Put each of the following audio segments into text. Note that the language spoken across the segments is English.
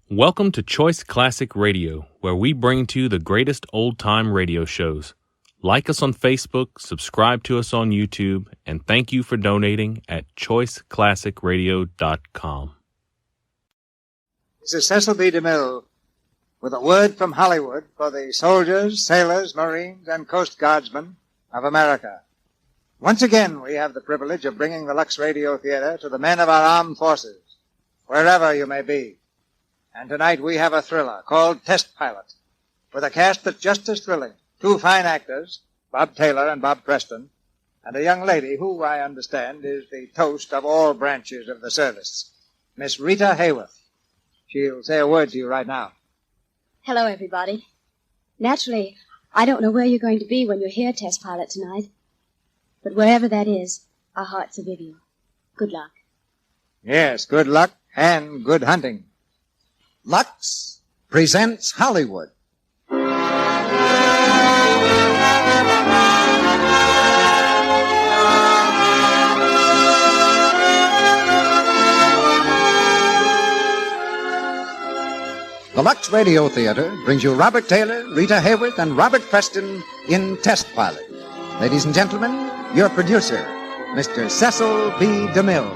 Welcome to Choice Classic Radio, where we bring to you the greatest old-time radio shows. Like us on Facebook, subscribe to us on YouTube, and thank you for donating at choiceclassicradio.com. This is Cecil B. DeMille with a word from Hollywood for the soldiers, sailors, Marines, and Coast Guardsmen of America. Once again, we have the privilege of bringing the Lux Radio Theater to the men of our armed forces, wherever you may be. And tonight we have a thriller called Test Pilot, with a cast that's just as thrilling. Two fine actors, Bob Taylor and Bob Preston, and a young lady who, I understand, is the toast of all branches of the service, Miss Rita Hayworth. She'll say a word to you right now. Hello, everybody. Naturally, I don't know where you're going to be when you hear Test Pilot tonight. But wherever that is, our hearts are with you. Good luck. Yes, good luck and good hunting. Lux presents Hollywood. The Lux Radio Theater brings you Robert Taylor, Rita Hayworth, and Robert Preston in Test Pilot. Ladies and gentlemen, your producer, Mr. Cecil B. DeMille.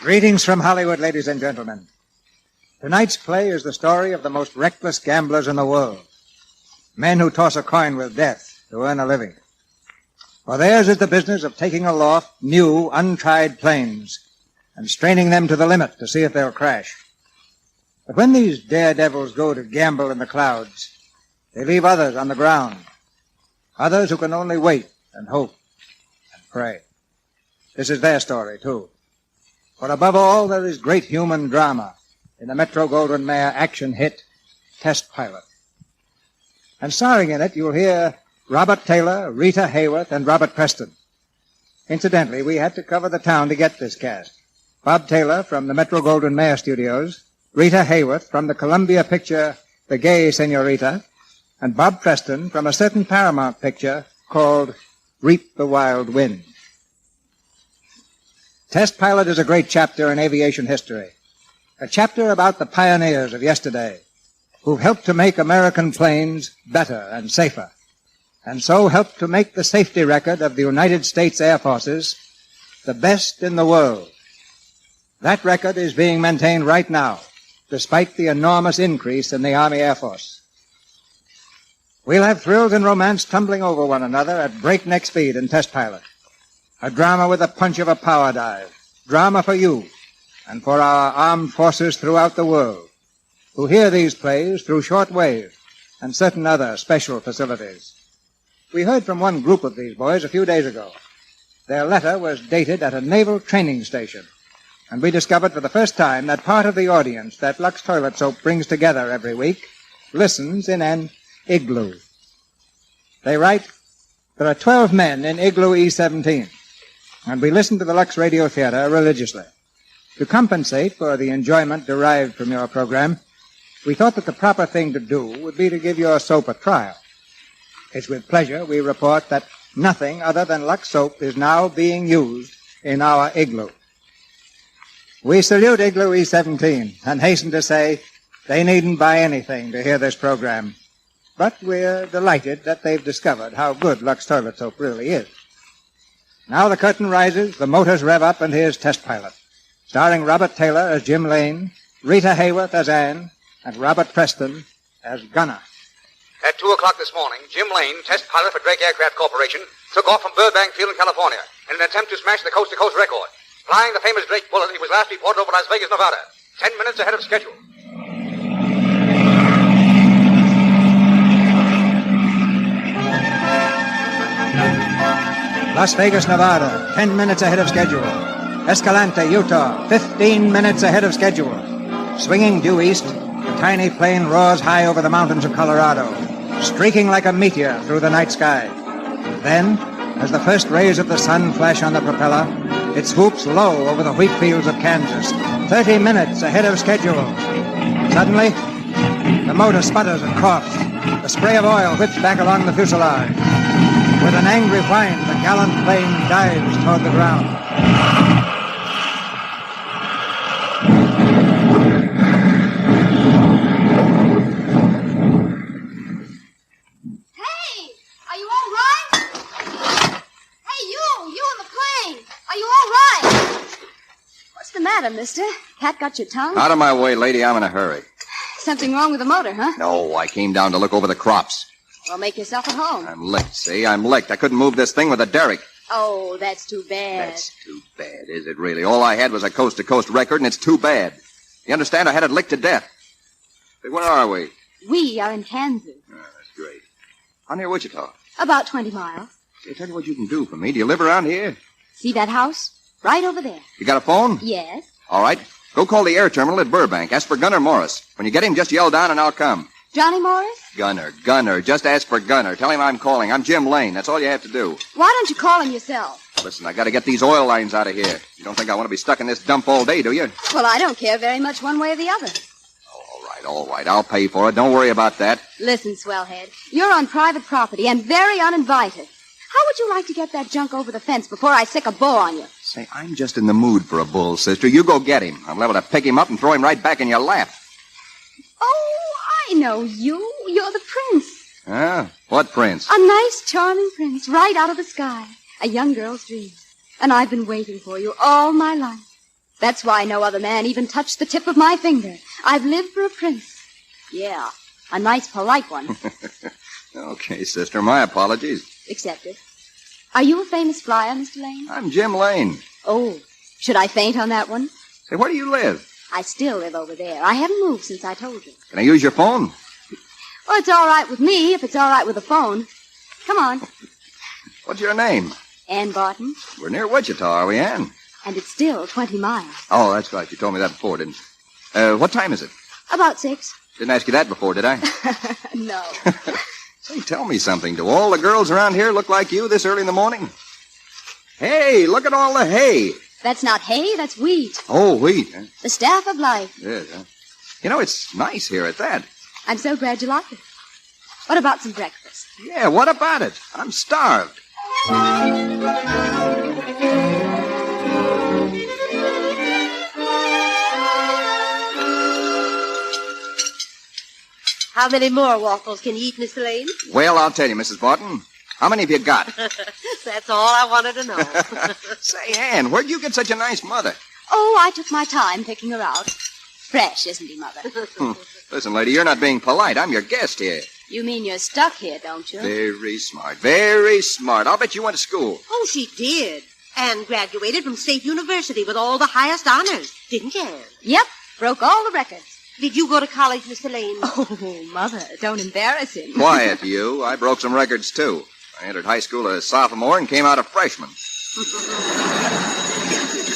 Greetings from Hollywood, ladies and gentlemen. Tonight's play is the story of the most reckless gamblers in the world. Men who toss a coin with death to earn a living. For theirs is the business of taking aloft new, untried planes and straining them to the limit to see if they'll crash. But when these daredevils go to gamble in the clouds, they leave others on the ground. Others who can only wait and hope and pray. This is their story, too. For above all, there is great human drama in the Metro-Goldwyn-Mayer action hit, Test Pilot. And starring in it, you'll hear Robert Taylor, Rita Hayworth, and Robert Preston. Incidentally, we had to cover the town to get this cast. Bob Taylor from the Metro-Goldwyn-Mayer studios, Rita Hayworth from the Columbia picture The Gay Senorita, and Bob Preston from a certain Paramount picture called Reap the Wild Wind. Test Pilot is a great chapter in aviation history, a chapter about the pioneers of yesterday who've helped to make American planes better and safer, and so helped to make the safety record of the United States Air Forces the best in the world. That record is being maintained right now, despite the enormous increase in the Army Air Force. We'll have thrills and romance tumbling over one another at breakneck speed in Test Pilot. A drama with the punch of a power dive. Drama for you and for our armed forces throughout the world, who hear these plays through shortwave and certain other special facilities. We heard from one group of these boys a few days ago. Their letter was dated at a naval training station, and we discovered for the first time that part of the audience that Lux Toilet Soap brings together every week listens in an igloo. They write, "There are 12 men in Igloo E-17, and we listen to the Lux Radio Theater religiously. To compensate for the enjoyment derived from your program, we thought that the proper thing to do would be to give your soap a trial. It's with pleasure we report that nothing other than Lux soap is now being used in our igloo. We salute Igloo E-17 and hasten to say they needn't buy anything to hear this program. But we're delighted that they've discovered how good Lux Toilet Soap really is. Now the curtain rises, the motors rev up, and here's Test Pilot, starring Robert Taylor as Jim Lane, Rita Hayworth as Anne, and Robert Preston as Gunner. At 2 o'clock this morning, Jim Lane, test pilot for Drake Aircraft Corporation, took off from Burbank Field in California in an attempt to smash the coast-to-coast record. Flying the famous Drake bullet, he was last reported over Las Vegas, Nevada, 10 minutes ahead of schedule. Las Vegas, Nevada, 10 minutes ahead of schedule. Escalante, Utah, 15 minutes ahead of schedule. Swinging due east, the tiny plane roars high over the mountains of Colorado, streaking like a meteor through the night sky. Then, as the first rays of the sun flash on the propeller, it swoops low over the wheat fields of Kansas, 30 minutes ahead of schedule. Suddenly, the motor sputters and coughs. The spray of oil whips back along the fuselage. With an angry whine, the gallant plane dives toward the ground. Hey! Are you all right? Hey, you in the plane! Are you all right? What's the matter, mister? Cat got your tongue? Out of my way, lady. I'm in a hurry. Something wrong with the motor, huh? No, I came down to look over the crops. Well, make yourself at home. I'm licked, see? I'm licked. I couldn't move this thing with a derrick. Oh, that's too bad. That's too bad, is it really? All I had was a coast-to-coast record, and it's too bad. You understand? I had it licked to death. Hey, where are we? We are in Kansas. Oh, that's great. How near Wichita? About 20 miles. Hey, tell you what you can do for me. Do you live around here? See that house? Right over there. You got a phone? Yes. All right. Go call the air terminal at Burbank. Ask for Gunner Morris. When you get him, just yell down and I'll come. Johnny Morris? Gunner. Just ask for Gunner. Tell him I'm calling. I'm Jim Lane. That's all you have to do. Why don't you call him yourself? Listen, I got to get these oil lines out of here. You don't think I want to be stuck in this dump all day, do you? Well, I don't care very much one way or the other. All right. I'll pay for it. Don't worry about that. Listen, swellhead, you're on private property and very uninvited. How would you like to get that junk over the fence before I sick a bull on you? Say, I'm just in the mood for a bull, sister. You go get him. I'm liable to pick him up and throw him right back in your lap. Oh, I know you. You're the prince. Huh? What prince? A nice, charming prince right out of the sky. A young girl's dream. And I've been waiting for you all my life. That's why no other man even touched the tip of my finger. I've lived for a prince. Yeah, a nice, polite one. Okay, sister, my apologies. Accepted. Are you a famous flyer, Mr. Lane? I'm Jim Lane. Oh, should I faint on that one? Say, where do you live? I still live over there. I haven't moved since I told you. Can I use your phone? Well, it's all right with me if it's all right with the phone. Come on. What's your name? Ann Barton. We're near Wichita, are we, Ann? And it's still 20 miles. Oh, that's right. You told me that before, didn't you? What time is it? About 6. Didn't ask you that before, did I? No. Say, tell me something. Do all the girls around here look like you this early in the morning? Hey, look at all the hay. That's not hay, that's wheat. Oh, wheat. Huh? The staff of life. Yes, huh? You know, it's nice here at that. I'm so glad you like it. What about some breakfast? Yeah, what about it? I'm starved. How many more waffles can you eat, Mr. Lane? Well, I'll tell you, Mrs. Barton. How many have you got? That's all I wanted to know. Say, Ann, where'd you get such a nice mother? Oh, I took my time picking her out. Fresh, isn't he, Mother? Listen, lady, you're not being polite. I'm your guest here. You mean you're stuck here, don't you? Very smart. Very smart. I'll bet you went to school. Oh, she did. And graduated from State University with all the highest honors, didn't you, Ann? Yep, broke all the records. Did you go to college, Mr. Lane? Oh, Mother, don't embarrass him. Quiet, you. I broke some records, too. I entered high school as a sophomore and came out a freshman.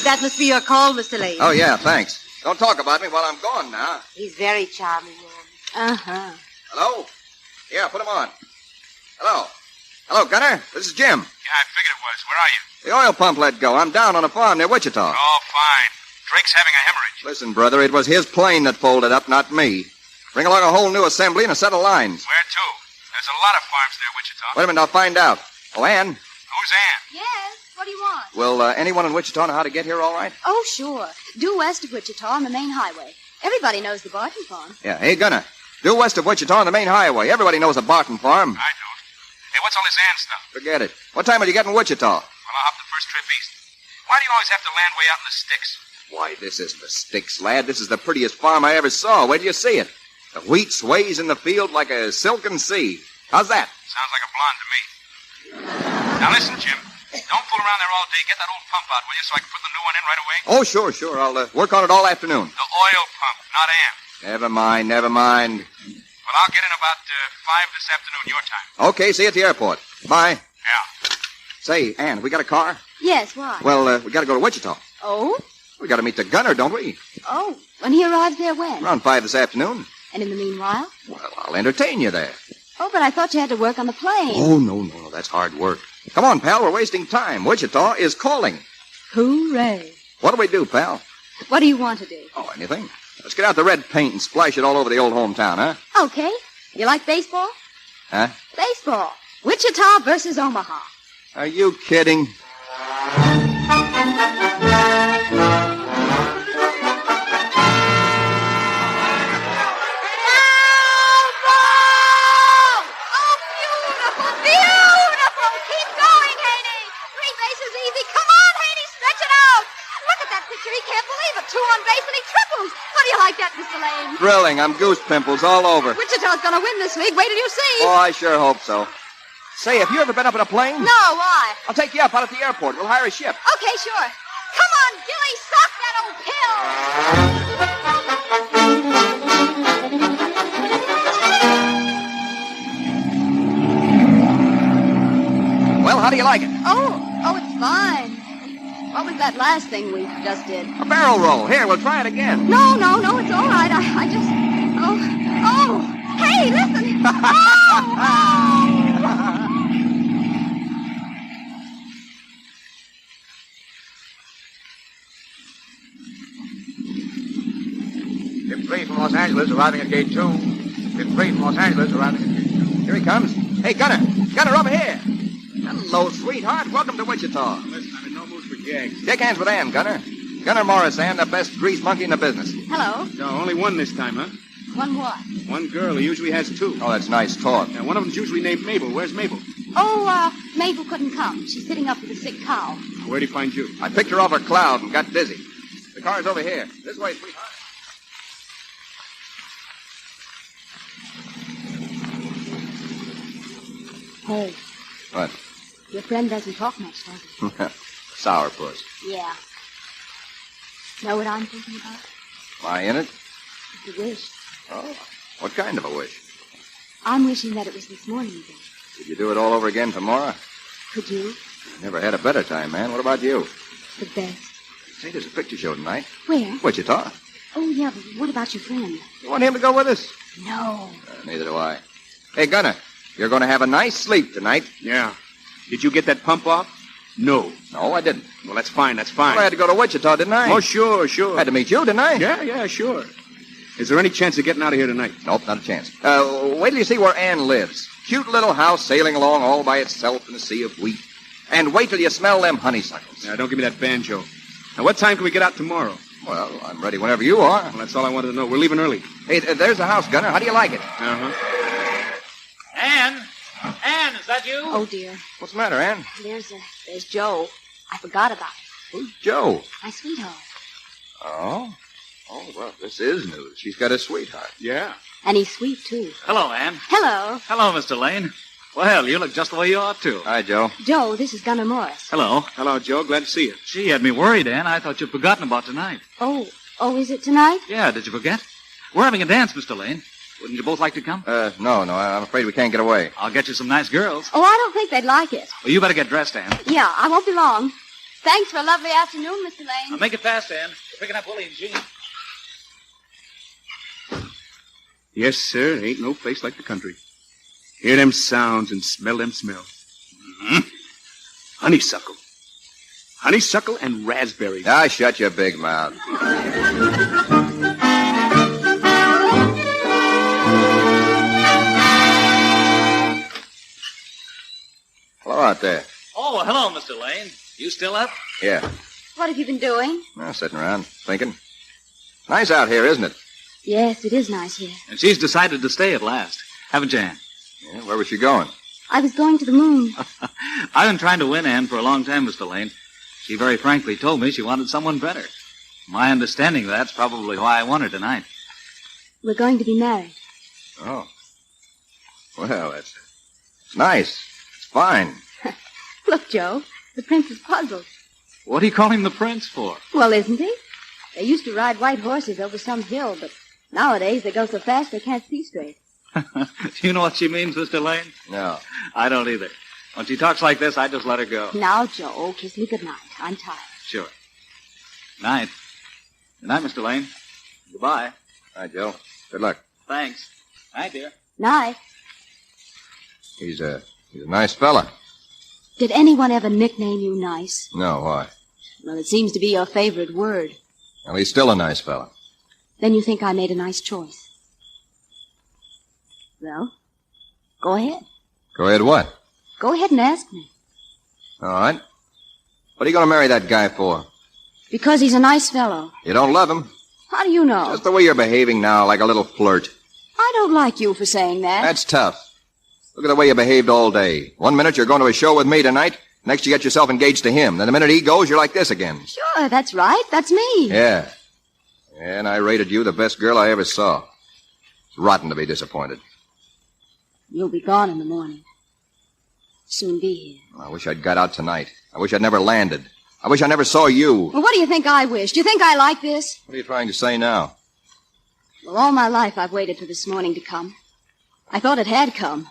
That must be your call, Mr. Lane. Oh, yeah, thanks. Don't talk about me while I'm gone now. He's very charming, Ann. Uh-huh. Hello? Yeah, put him on. Hello? Hello, Gunner? This is Jim. Yeah, I figured it was. Where are you? The oil pump let go. I'm down on a farm near Wichita. Oh, fine. Drake's having a hemorrhage. Listen, brother, it was his plane that folded up, not me. Bring along a whole new assembly and a set of lines. Where to? There's a lot of farms near Wichita. Wait a minute, I'll find out. Oh, Ann, Who's Ann? Yes, what do you want? will anyone in Wichita know how to get here all right? Oh, sure. Due west of Wichita on the main highway. Everybody knows the Barton farm. Yeah, hey, Gunner. Due west of Wichita on the main highway. Everybody knows the Barton farm. I don't. Hey, what's all this Ann stuff? Forget it. What time will you get in Wichita? Well, I'll hop the first trip east. Why do you always have to land way out in the sticks? Why, this isn't the sticks, lad. This is the prettiest farm I ever saw. Where do you see it? The wheat sways in the field like a silken sea. How's that? Sounds like a blonde to me. Now listen, Jim. Don't fool around there all day. Get that old pump out, will you, so I can put the new one in right away? Oh, sure. I'll work on it all afternoon. The oil pump, not Ann. Never mind. Well, I'll get in about 5 this afternoon, your time. Okay, see you at the airport. Bye. Yeah. Say, Ann, we got a car? Yes, why? Well, we got to go to Wichita. Oh? We got to meet the gunner, don't we? Oh, when he arrives there when? Around 5 this afternoon. And in the meanwhile? Well, I'll entertain you there. Oh, but I thought you had to work on the plane. Oh, no. That's hard work. Come on, pal. We're wasting time. Wichita is calling. Hooray. What'll we do, pal? What do you want to do? Oh, anything. Let's get out the red paint and splash it all over the old hometown, huh? Okay. You like baseball? Huh? Baseball. Wichita versus Omaha. Are you kidding? Thrilling. I'm goose pimples all over. Wichita's gonna win this week. Wait till you see. Oh, I sure hope so. Say, have you ever been up in a plane? No, why? I'll take you up out at the airport. We'll hire a ship. Okay, sure. Come on, Gilly, sock that old pill. Well, how do you like it? Oh, it's fine. What was that last thing we just did? A barrel roll. Here, we'll try it again. No, it's all right. I just... Oh! Hey, listen! Ship 3 from Los Angeles arriving at gate 2. Ship 3 from Los Angeles arriving at gate 2. Here he comes. Hey, Gunner. Gunner, over here. Hello, sweetheart. Welcome to Wichita. Listen, I'm in no mood for gags. Shake hands with Ann, Gunner. Gunner Morris, Ann, the best grease monkey in the business. Hello. No, only one this time, huh? One what? One girl. He usually has two. Oh, that's nice talk. Now, one of them's usually named Mabel. Where's Mabel? Oh, Mabel couldn't come. She's sitting up with a sick cow. Where'd he find you? I picked her off a cloud and got dizzy. The car's over here. This way, sweetheart. Hey. What? Your friend doesn't talk much, does he? Sourpuss. Yeah. Know what I'm thinking about? Am I in it? It's a wish. Oh, what kind of a wish? I'm wishing that it was this morning again. Could you do it all over again tomorrow? Could you? Never had a better time, man. What about you? The best. Say, there's a picture show tonight. Where? Wichita. Oh, yeah, but what about your friend? You want him to go with us? No. Neither do I. Hey, Gunner, you're going to have a nice sleep tonight. Yeah. Did you get that pump off? No. No, I didn't. Well, that's fine. That's fine. Well, I had to go to Wichita, didn't I? Oh, sure. Had to meet you, didn't I? Yeah, sure. Is there any chance of getting out of here tonight? Nope, not a chance. Wait till you see where Ann lives. Cute little house sailing along all by itself in a sea of wheat. And wait till you smell them honeysuckles. Now, don't give me that banjo. Now, what time can we get out tomorrow? Well, I'm ready whenever you are. Well, that's all I wanted to know. We're leaving early. Hey, there's the house, Gunner. How do you like it? Uh-huh. Ann, is that you? Oh, dear. What's the matter, Ann? There's Joe. I forgot about him. Who's Joe? My sweetheart. Oh? Oh, well, this is news. She's got a sweetheart. Yeah. And he's sweet, too. Hello, Ann. Hello. Hello, Mr. Lane. Well, you look just the way you ought to. Hi, Joe. Joe, this is Gunner Morris. Hello. Hello, Joe. Glad to see you. Gee, had me worried, Ann. I thought you'd forgotten about tonight. Oh, is it tonight? Yeah, did you forget? We're having a dance, Mr. Lane. Wouldn't you both like to come? No. I'm afraid we can't get away. I'll get you some nice girls. Oh, I don't think they'd like it. Well, you better get dressed, Ann. Yeah, I won't be long. Thanks for a lovely afternoon, Mr. Lane. Now, make it fast, Ann. We're picking up Willie and Jean. Yes, sir. Ain't no place like the country. Hear them sounds and smell them smells. Mm-hmm. Honeysuckle. Honeysuckle and raspberries. Ah, shut your big mouth. Hello out there. Oh, well, hello, Mr. Lane. You still up? Yeah. What have you been doing? Well, sitting around, thinking. Nice out here, isn't it? Yes, it is nice here. And she's decided to stay at last. Haven't you, Ann? Yeah, where was she going? I was going to the moon. I've been trying to win Ann for a long time, Mr. Lane. She very frankly told me she wanted someone better. My understanding of that's probably why I won her tonight. We're going to be married. Oh. Well, it's nice. It's fine. Look, Joe, the prince is puzzled. What do you call him the prince for? Well, isn't he? They used to ride white horses over some hill, but nowadays they go so fast they can't see straight. Do you know what she means, Mr. Lane? No. I don't either. When she talks like this, I just let her go. Now, Joe, kiss me good night. I'm tired. Sure. Night. Good night, Mr. Lane. Goodbye. Hi, Joe. Good luck. Thanks. Night, dear. Night. He's a nice fella. Did anyone ever nickname you nice? No, why? Well, it seems to be your favorite word. Well, he's still a nice fella. Then you think I made a nice choice. Well, go ahead. Go ahead what? Go ahead and ask me. All right. What are you going to marry that guy for? Because he's a nice fellow. You don't love him? How do you know? Just the way you're behaving now, like a little flirt. I don't like you for saying that. That's tough. Look at the way you behaved all day. 1 minute you're going to a show with me tonight. Next you get yourself engaged to him. Then the minute he goes, you're like this again. Sure, that's right. That's me. Yeah. And I rated you the best girl I ever saw. It's rotten to be disappointed. You'll be gone in the morning. Soon be here. I wish I'd got out tonight. I wish I'd never landed. I wish I never saw you. Well, what do you think I wish? Do you think I like this? What are you trying to say now? Well, all my life I've waited for this morning to come. I thought it had come.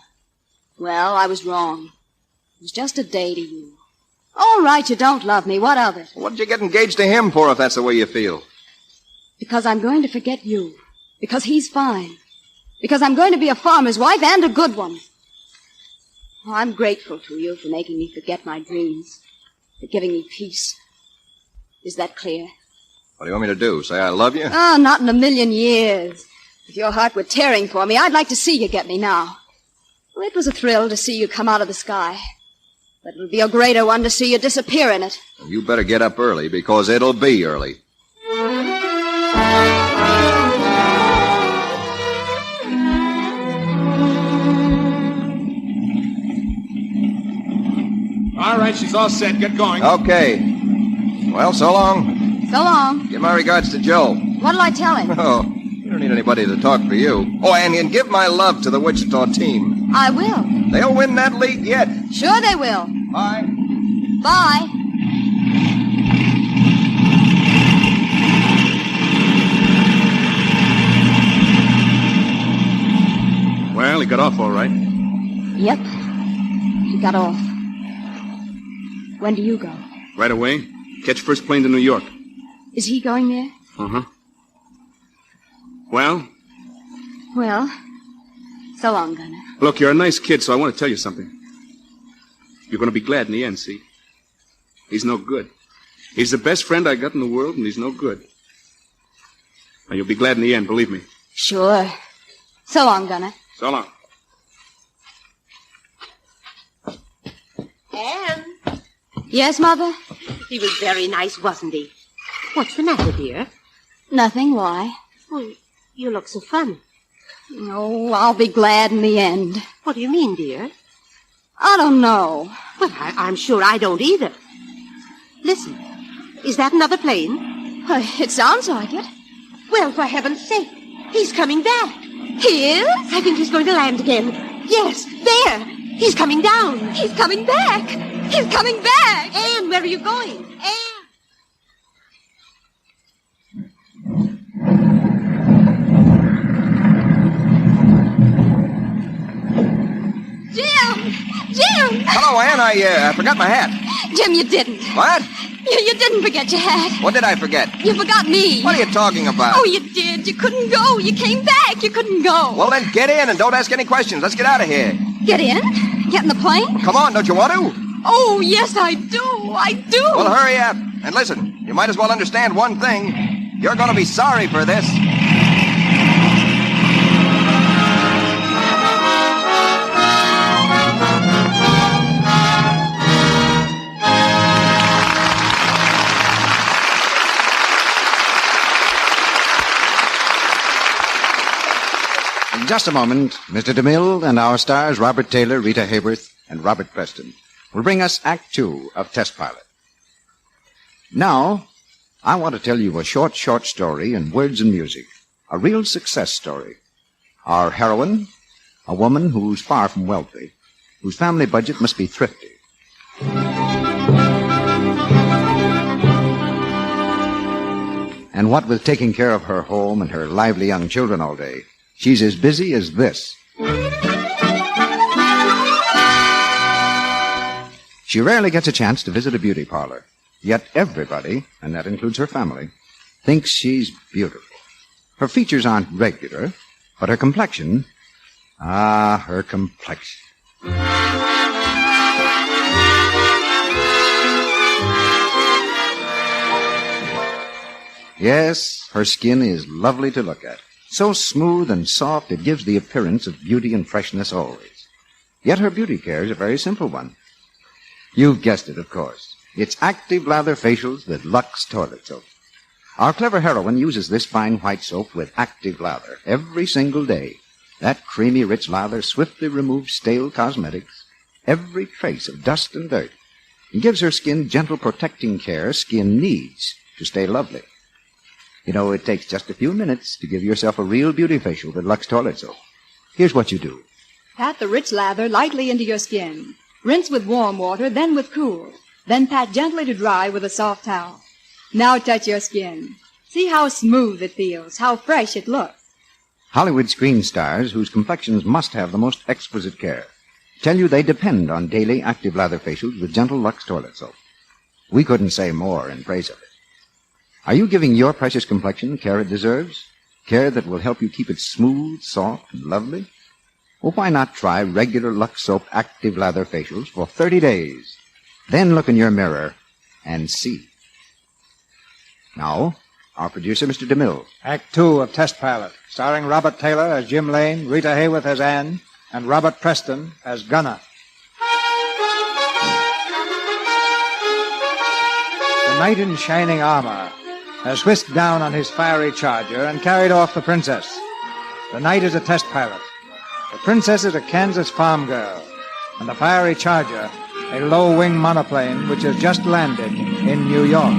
Well, I was wrong. It was just a day to you. All right, you don't love me. What of it? What did you get engaged to him for if that's the way you feel? Because I'm going to forget you. Because he's fine. Because I'm going to be a farmer's wife and a good one. Oh, I'm grateful to you for making me forget my dreams. For giving me peace. Is that clear? What do you want me to do? Say I love you? Oh, not in a million years. If your heart were tearing for me, I'd like to see you get me now. Well, it was a thrill to see you come out of the sky. But it'll be a greater one to see you disappear in it. You better get up early, because it'll be early. All right, she's all set. Get going. Okay. Well, so long. So long. Give my regards to Joe. What'll I tell him? Oh, you don't need anybody to talk for you. Oh, and give my love to the Wichita team. I will. They'll win that league yet. Sure they will. Bye. Bye. Well, he got off all right. Yep. He got off. When do you go? Right away. Catch first plane to New York. Is he going there? Uh-huh. Well? Well, so long, Gunner. Look, you're a nice kid, so I want to tell you something. You're going to be glad in the end, see? He's no good. He's the best friend I got in the world, and he's no good. Now, you'll be glad in the end, believe me. Sure. So long, Gunner. So long. Anne, Yes, Mother? he was very nice, wasn't he? What's the matter, dear? Nothing. Why? Well, you look so funny. Oh, I'll be glad in the end. What do you mean, dear? I don't know. Well, I'm sure I don't either. Listen, is that another plane? It sounds like it. Well, for heaven's sake, he's coming back. He is? I think he's going to land again. Yes, there. He's coming down. He's coming back. He's coming back. Anne, where are you going? Anne. Jim! Hello, Ann. I forgot my hat. Jim, you didn't. What? You didn't forget your hat. What did I forget? You forgot me. What are you talking about? Oh, you did. You couldn't go. You came back. You couldn't go. Well, then get in and don't ask any questions. Let's get out of here. Get in? Get in the plane? Come on, don't you want to? Oh, yes, I do. I do. Well, hurry up. And listen, you might as well understand one thing. You're going to be sorry for this. In just a moment, Mr. DeMille and our stars, Robert Taylor, Rita Hayworth, and Robert Preston, will bring us Act 2 of Test Pilot. Now, I want to tell you a short story in words and music. A real success story. Our heroine, a woman who's far from wealthy, whose family budget must be thrifty. And what with taking care of her home and her lively young children all day, she's as busy as this. She rarely gets a chance to visit a beauty parlor. Yet everybody, and that includes her family, thinks she's beautiful. Her features aren't regular, but her complexion... her complexion. Yes, her skin is lovely to look at. So smooth and soft, it gives the appearance of beauty and freshness always. Yet her beauty care is a very simple one. You've guessed it, of course. It's active lather facials with Lux toilet soap. Our clever heroine uses this fine white soap with active lather every single day. That creamy, rich lather swiftly removes stale cosmetics, every trace of dust and dirt, and gives her skin gentle protecting care skin needs to stay lovely. You know, it takes just a few minutes to give yourself a real beauty facial with Lux toilet soap. Here's what you do. Pat the rich lather lightly into your skin. Rinse with warm water, then with cool. Then pat gently to dry with a soft towel. Now touch your skin. See how smooth it feels, how fresh it looks. Hollywood screen stars whose complexions must have the most exquisite care tell you they depend on daily active lather facials with gentle Lux toilet soap. We couldn't say more in praise of it. Are you giving your precious complexion the care it deserves? Care that will help you keep it smooth, soft, and lovely? Well, why not try regular Lux Soap active lather facials for 30 days? Then look in your mirror and see. Now, our producer, Mr. DeMille. Act 2 of Test Pilot, starring Robert Taylor as Jim Lane, Rita Hayworth as Anne, and Robert Preston as Gunner. The knight in shining armor has whisked down on his fiery charger and carried off the princess. The knight is a test pilot. The princess is a Kansas farm girl, and the fiery charger, a low-wing monoplane which has just landed in New York.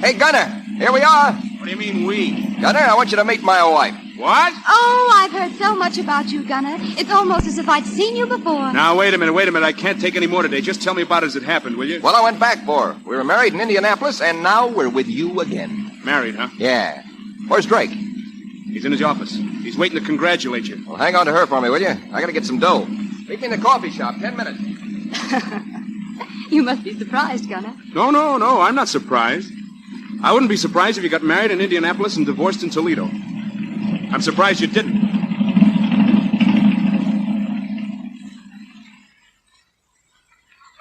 Hey, Gunner, here we are. What do you mean, we? Gunner, I want you to meet my wife. What? Oh, I've heard so much about you, Gunner. It's almost as if I'd seen you before. Now, wait a minute. I can't take any more today. Just tell me about it as it happened, will you? Well, I went back for her. We were married in Indianapolis, and now we're with you again. Married, huh? Yeah. Where's Drake? He's in his office. He's waiting to congratulate you. Well, hang on to her for me, will you? I gotta get some dough. Meet me in the coffee shop, 10 minutes. You must be surprised, Gunner. No, I'm not surprised. I wouldn't be surprised if you got married in Indianapolis and divorced in Toledo. I'm surprised you didn't.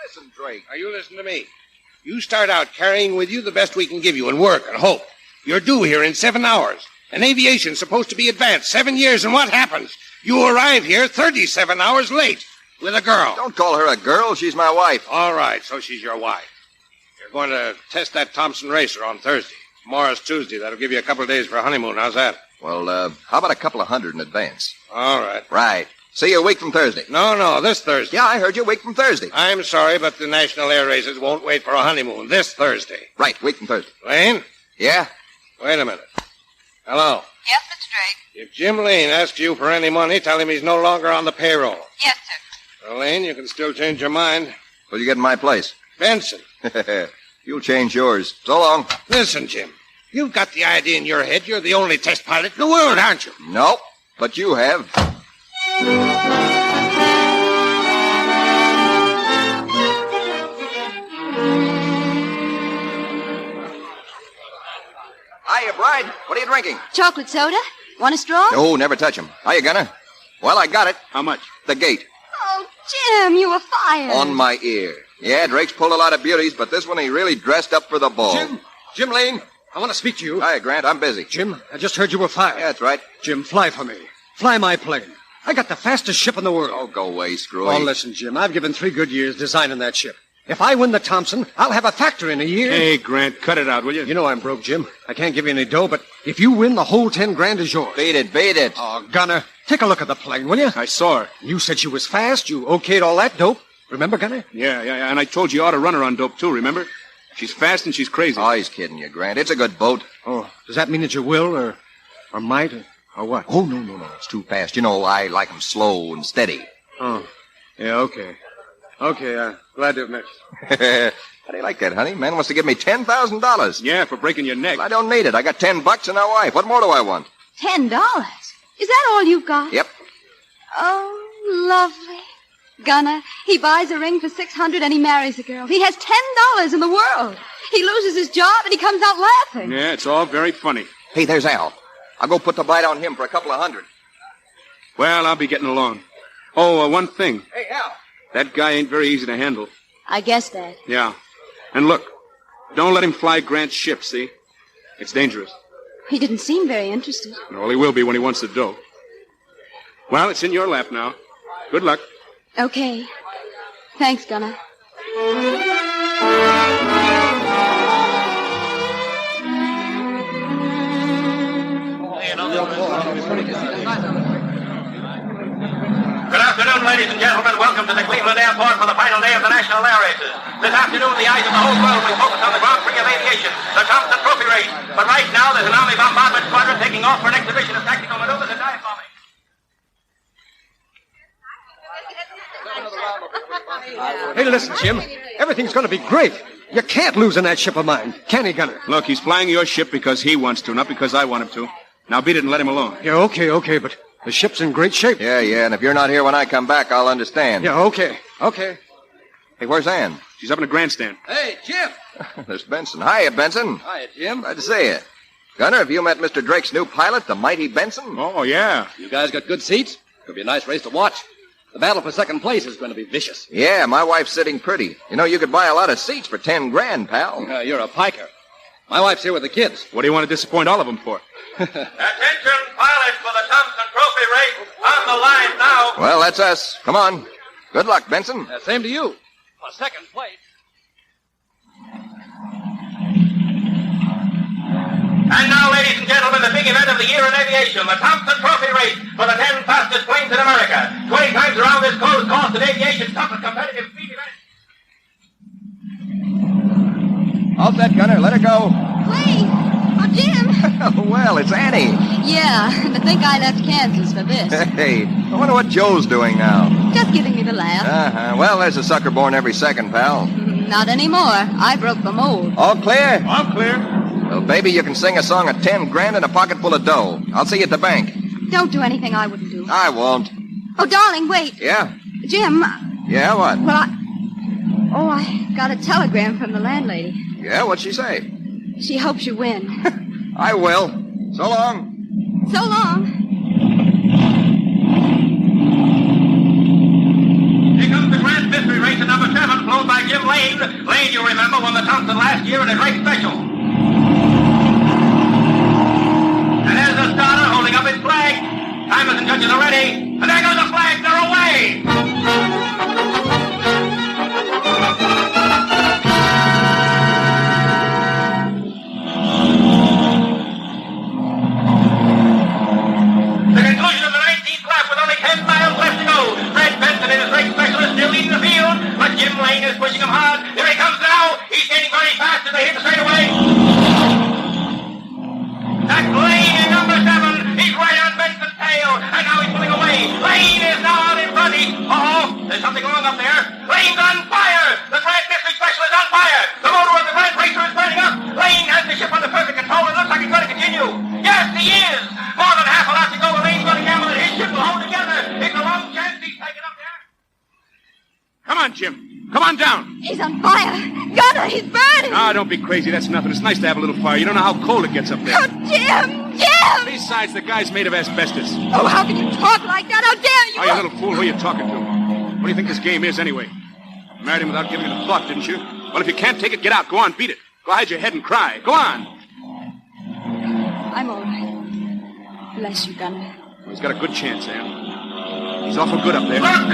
Listen, Drake. Now, you listen to me. You start out carrying with you the best we can give you in work and hope. You're due here in 7 hours. And aviation's supposed to be advanced 7 years, and what happens? You arrive here 37 hours late with a girl. Don't call her a girl. She's my wife. All right, so she's your wife. You're going to test that Thompson racer on Thursday. Tomorrow's Tuesday. That'll give you a couple of days for a honeymoon. How's that? Well, how about a couple of hundred in advance? All right. Right. See you a week from Thursday. No, this Thursday. Yeah, I heard you a week from Thursday. I'm sorry, but the National Air Races won't wait for a honeymoon. This Thursday. Right, week from Thursday. Lane? Yeah? Wait a minute. Hello. Yes, Mr. Drake? If Jim Lane asks you for any money, tell him he's no longer on the payroll. Yes, sir. Well, Lane, you can still change your mind. What'll you get in my place? Benson. You'll change yours. So long. Listen, Jim. You've got the idea in your head you're the only test pilot in the world, aren't you? No, but you have. Hiya, Bride. What are you drinking? Chocolate soda? Want a straw? Oh, never touch 'em. Hiya, Gunner. Well, I got it. How much? The gate. Oh, Jim, you were fired. On my ear. Yeah, Drake's pulled a lot of beauties, but this one he really dressed up for the ball. Jim Lane, I want to speak to you. Hiya, Grant. I'm busy. Jim, I just heard you were fired. Yeah, that's right. Jim, fly for me. Fly my plane. I got the fastest ship in the world. Oh, go away, Screwy. Oh, listen, Jim, I've given 3 good years designing that ship. If I win the Thompson, I'll have a factory in a year. Hey, Grant, cut it out, will you? You know I'm broke, Jim. I can't give you any dough, but if you win, the whole 10 grand is yours. Beat it. Oh, Gunner, take a look at the plane, will you? I saw her. You said she was fast. You okayed all that dope. Remember, Gunner? Yeah, and I told you ought to run her on dope, too, remember? She's fast and she's crazy. Oh, he's kidding you, Grant. It's a good boat. Oh, does that mean that you will, or might, or what? Oh, no. It's too fast. You know, I like 'em slow and steady. Oh, yeah, okay. Okay, glad to have met you. How do you like that, honey? Man wants to give me $10,000. Yeah, for breaking your neck. Well, I don't need it. I got $10 and a wife. What more do I want? $10? Is that all you've got? Yep. Oh, lovely. Gunner, he buys a ring for $600 and he marries a girl. He has $10 in the world. He loses his job and he comes out laughing. Yeah, it's all very funny. Hey, there's Al. I'll go put the bite on him for a couple of hundred. Well, I'll be getting along. Oh, one thing. Hey, Al. That guy ain't very easy to handle. I guess that. Yeah. And look, don't let him fly Grant's ship, see? It's dangerous. He didn't seem very interested. Well, he will be when he wants the dough. Well, it's in your lap now. Good luck. Okay. Thanks, Gunner. Good afternoon, ladies and gentlemen. Welcome to the Cleveland Airport for the final day of the National Air Races. This afternoon, the eyes of the whole world will focus on the Grand Prix of Aviation, the Thompson Trophy race. But right now, there's an Army bombardment squadron taking off for an exhibition of tactical maneuvers and dive bombing. Hey, listen, Jim. Everything's going to be great. You can't lose in that ship of mine, can he, Gunner? Look, he's flying your ship because he wants to, not because I want him to. Now beat it and let him alone. Yeah, okay, but the ship's in great shape. Yeah, and if you're not here when I come back, I'll understand. Yeah, okay. Hey, where's Ann? She's up in the grandstand. Hey, Jim. There's Benson. Hiya, Benson. Hiya, Jim. Glad to see you. Gunner, have you met Mr. Drake's new pilot, the mighty Benson? Oh, yeah. You guys got good seats? Could be a nice race to watch. The battle for second place is going to be vicious. Yeah, my wife's sitting pretty. You know, you could buy a lot of seats for $10,000, pal. You're a piker. My wife's here with the kids. What do you want to disappoint all of them for? Attention, pilots, for the Thompson Trophy race. On the line now. Well, that's us. Come on. Good luck, Benson. Same to you. For second place. And now, ladies and gentlemen, the big event of the year in aviation, the Thompson Trophy race for the 10 fastest planes in America. 20 times around this closed course of aviation's toughest competitive speed event. All set, Gunner. Let her go. Wait! Oh, Jim! Well, it's Annie. Yeah, to think I left Kansas for this. Hey, I wonder what Joe's doing now. Just giving me the laugh. Well, there's a sucker born every second, pal. Not anymore. I broke the mold. All clear? All clear. Well, baby, you can sing a song at $10,000 and a pocket full of dough. I'll see you at the bank. Don't do anything I wouldn't do. I won't. Oh, darling, wait. Yeah? Jim. Yeah, what? Well, I got a telegram from the landlady. Yeah, what'd she say? She hopes you win. I will. So long. So long. Here comes the Grand Mystery Race at number 7, flown by Jim Lane. Lane, you remember, won the Thompson last year in a great special. And there's the starter holding up his flag. Timers and judges are ready. And there goes the flag. They're away. The conclusion of the 19th lap with only 10 miles left to go. Fred Benson and his race specialist still leading the field, but Jim Lane is pushing him hard. Here he comes now. He's getting very fast as they hit the straightaway. That's Lane in number 7. He's right on Benson's tail, and now he's pulling away. Lane is now out in front. There's something wrong up there. Lane's on fire. The Grand Mystery Special is on fire. The motor of the Grand Racer is burning up. Lane has the ship under perfect control and looks like he's going to continue. Yes, he is. More than half a lap to go. Lane's going to gamble that his ship will hold together. It's a long chance he's taken up there. Come on, Jim. Come on down. He's on fire. Gunner, he's burning. Ah, don't be crazy. That's nothing. It's nice to have a little fire. You don't know how cold it gets up there. Oh, Jim! Jim! Besides, the guy's made of asbestos. Oh, how can you talk like that? How dare you? Oh, you little fool. Who are you talking to? What do you think this game is, anyway? You married him without giving it a thought, didn't you? Well, if you can't take it, get out. Go on, beat it. Go hide your head and cry. Go on. I'm all right. Bless you, Gunner. Well, he's got a good chance, Ann. He's awful good up there. Look!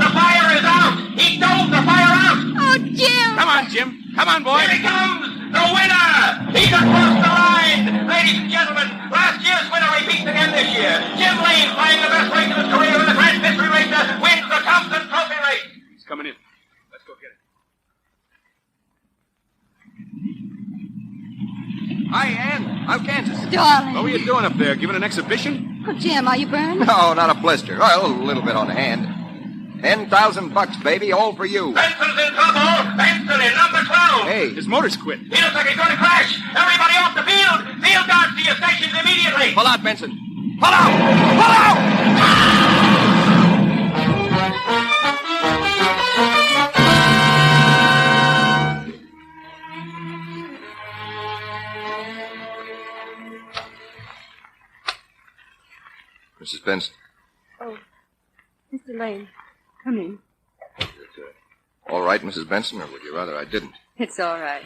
The fire is out! He dove the fire out! Oh, Jim! Come on, Jim. Come on, boy. Here he comes! The winner! He's across the line! Ladies and gentlemen, last year's winner repeats again this year. Jim Lane, flying the best race of his career in the Grand Mystery Racer, wins the Thompson Trophy race. He's coming in. Let's go get him. Hi, Ann. I'm Kansas. Darling. What were you doing up there? Giving an exhibition? Oh, Jim, are you burned? No, not a blister. Well, a little bit on the hand. $10,000, baby, all for you. Benson's in trouble. Benson in number 12. Hey, his motor's quit. He looks like he's going to crash. Everybody off the field. Field guards to your stations immediately. Pull out, Benson. Pull out! Pull out! Mrs. Benson. Oh, Mr. Lane, come in. All right, Mrs. Benson, or would you rather I didn't? It's all right.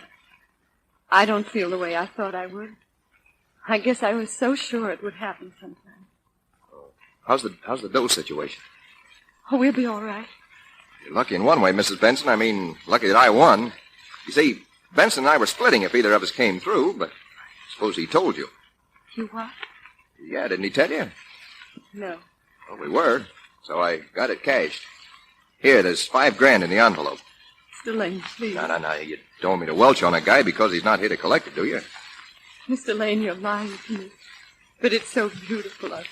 I don't feel the way I thought I would. I guess I was so sure it would happen sometime. How's the dough situation? Oh, we'll be all right. You're lucky in one way, Mrs. Benson. I mean, lucky that I won. You see, Benson and I were splitting if either of us came through, but I suppose he told you. You what? Yeah, didn't he tell you? No. Well, we were, so I got it cashed. Here, there's $5,000 in the envelope. Mr. Lane, please. No. You don't want me to welch on a guy because he's not here to collect it, do you? Mr. Lane, you're lying to me. But it's so beautiful of you.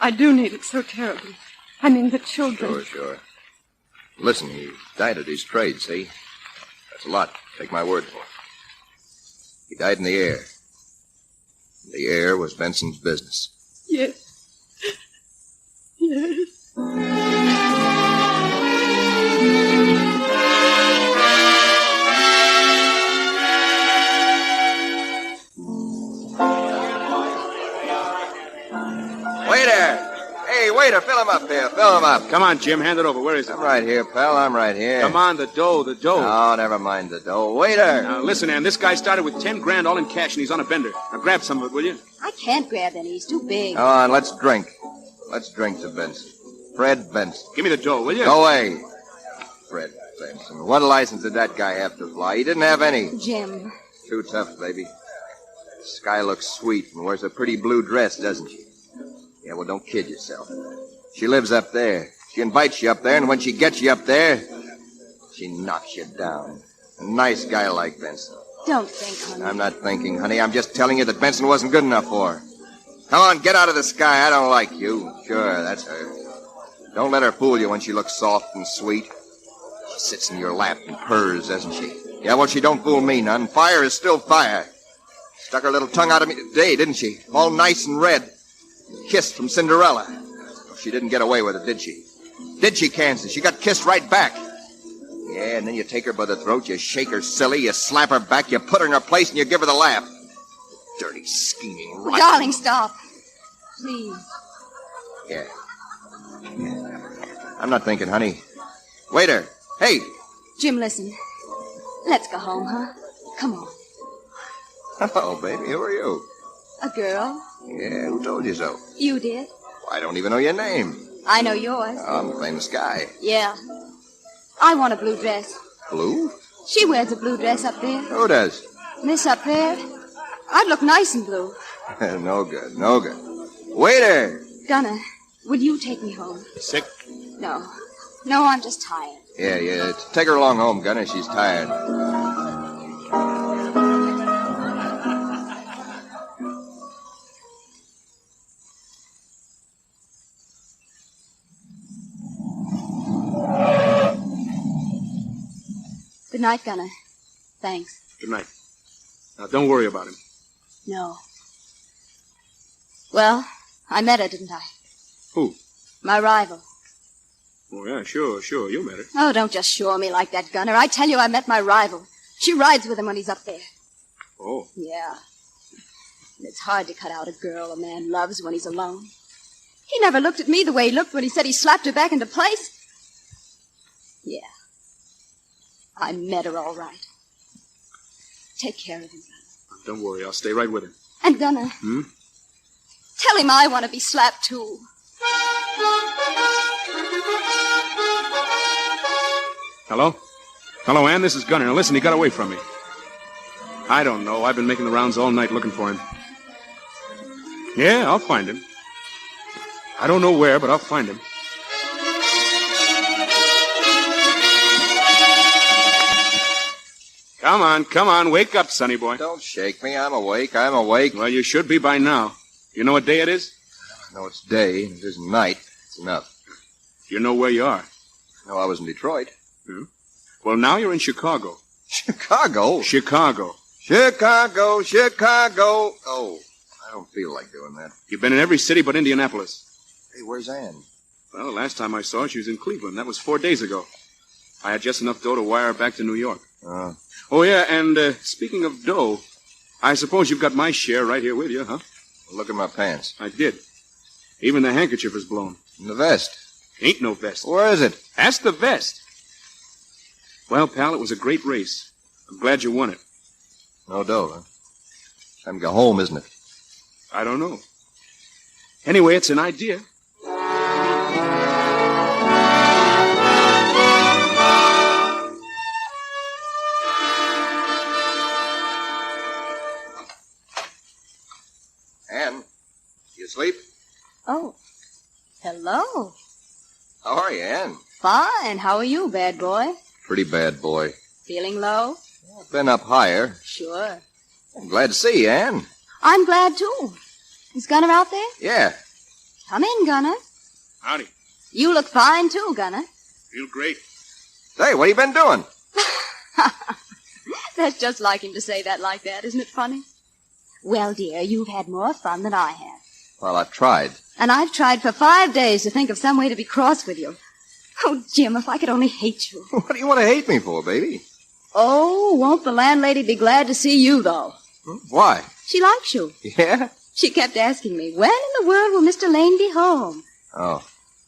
I do need it so terribly. I mean, the children. Sure. Listen, he died at his trade, see? That's a lot. Take my word for it. He died in the air. The air was Benson's business. Yes. Yes. Waiter! Hey, waiter, fill him up there. Fill him up. Come on, Jim. Hand it over. Where is it? I'm right here, pal. I'm right here. Come on, the dough. Oh, never mind the dough. Waiter! Now, listen, Ann. This guy started with $10,000 all in cash, and he's on a bender. Now, grab some of it, will you? I can't grab any. He's too big. Come on, let's drink. Let's drink to Benson. Fred Benson. Give me the dough, will you? Go away. Fred Benson. What license did that guy have to fly? He didn't have any. Jim. Too tough, baby. Sky looks sweet and wears a pretty blue dress, doesn't she? Yeah, well, don't kid yourself. She lives up there. She invites you up there, and when she gets you up there, she knocks you down. A nice guy like Benson. Don't think, honey. I'm not thinking, honey. I'm just telling you that Benson wasn't good enough for her. Come on, get out of the sky. I don't like you. Sure, that's her. Don't let her fool you when she looks soft and sweet. She sits in your lap and purrs, doesn't she? Yeah, well, she don't fool me none. Fire is still fire. Stuck her little tongue out of me today, didn't she? All nice and red. Kissed from Cinderella. She didn't get away with it, did she? Did she, Kansas? She got kissed right back. Yeah, and then you take her by the throat, you shake her silly, you slap her back, you put her in her place, and you give her the laugh. Dirty, scheming, rotten. Darling, stop. Please. Yeah. I'm not thinking, honey. Waiter. Hey. Jim, listen. Let's go home, huh? Come on. Oh, baby, who are you? A girl. Yeah, who told you so? You did. I don't even know your name. I know yours. Oh, I'm a famous guy. Yeah. I want a blue dress. Blue? She wears a blue dress up there. Who does? Miss up there. I'd look nice in blue. No good. Waiter! Gunner, will you take me home? Sick? No, I'm just tired. Yeah. Take her along home, Gunner. She's tired. Good night, Gunner. Thanks. Good night. Now, don't worry about him. No. Well, I met her, didn't I? Who? My rival. Oh, yeah, sure. You met her. Oh, don't just shore me like that, Gunner. I tell you, I met my rival. She rides with him when he's up there. Oh. Yeah. And it's hard to cut out a girl a man loves when he's alone. He never looked at me the way he looked when he said he slapped her back into place. Yeah. I met her all right. Take care of him, Gunner. Don't worry, I'll stay right with him. And Gunner, tell him I want to be slapped, too. Hello? Hello, Ann, this is Gunner. Now, listen, he got away from me. I don't know. I've been making the rounds all night looking for him. Yeah, I'll find him. I don't know where, but I'll find him. Come on, wake up, sonny boy. Don't shake me. I'm awake. Well, you should be by now. You know what day it is? I know it's day. It isn't night. It's enough. You know where you are? No, I was in Detroit. Well, now you're in Chicago. Chicago? Chicago. Oh, I don't feel like doing that. You've been in every city but Indianapolis. Hey, where's Ann? Well, the last time I saw her, she was in Cleveland. That was 4 days ago. I had just enough dough to wire her back to New York. Oh, yeah, and speaking of dough, I suppose you've got my share right here with you, huh? Look at my pants. I did. Even the handkerchief is blown. And the vest? Ain't no vest. Where is it? That's the vest. Well, pal, it was a great race. I'm glad you won it. No dough, huh? Time to go home, isn't it? I don't know. Anyway, it's an idea. Ann, you asleep? Oh, hello. How are you, Ann? Fine. How are you, bad boy? Pretty bad boy. Feeling low? Been up higher. Sure. I'm glad to see you, Ann. I'm glad, too. Is Gunner out there? Yeah. Come in, Gunner. Howdy. You look fine, too, Gunner. Feel great. Say, what have you been doing? That's just like him to say that like that, isn't it funny? Well, dear, you've had more fun than I have. Well, I've tried. And I've tried for 5 days to think of some way to be cross with you. Oh, Jim, if I could only hate you. What do you want to hate me for, baby? Oh, won't the landlady be glad to see you, though? Why? She likes you. Yeah? She kept asking me, when in the world will Mr. Lane be home? Oh.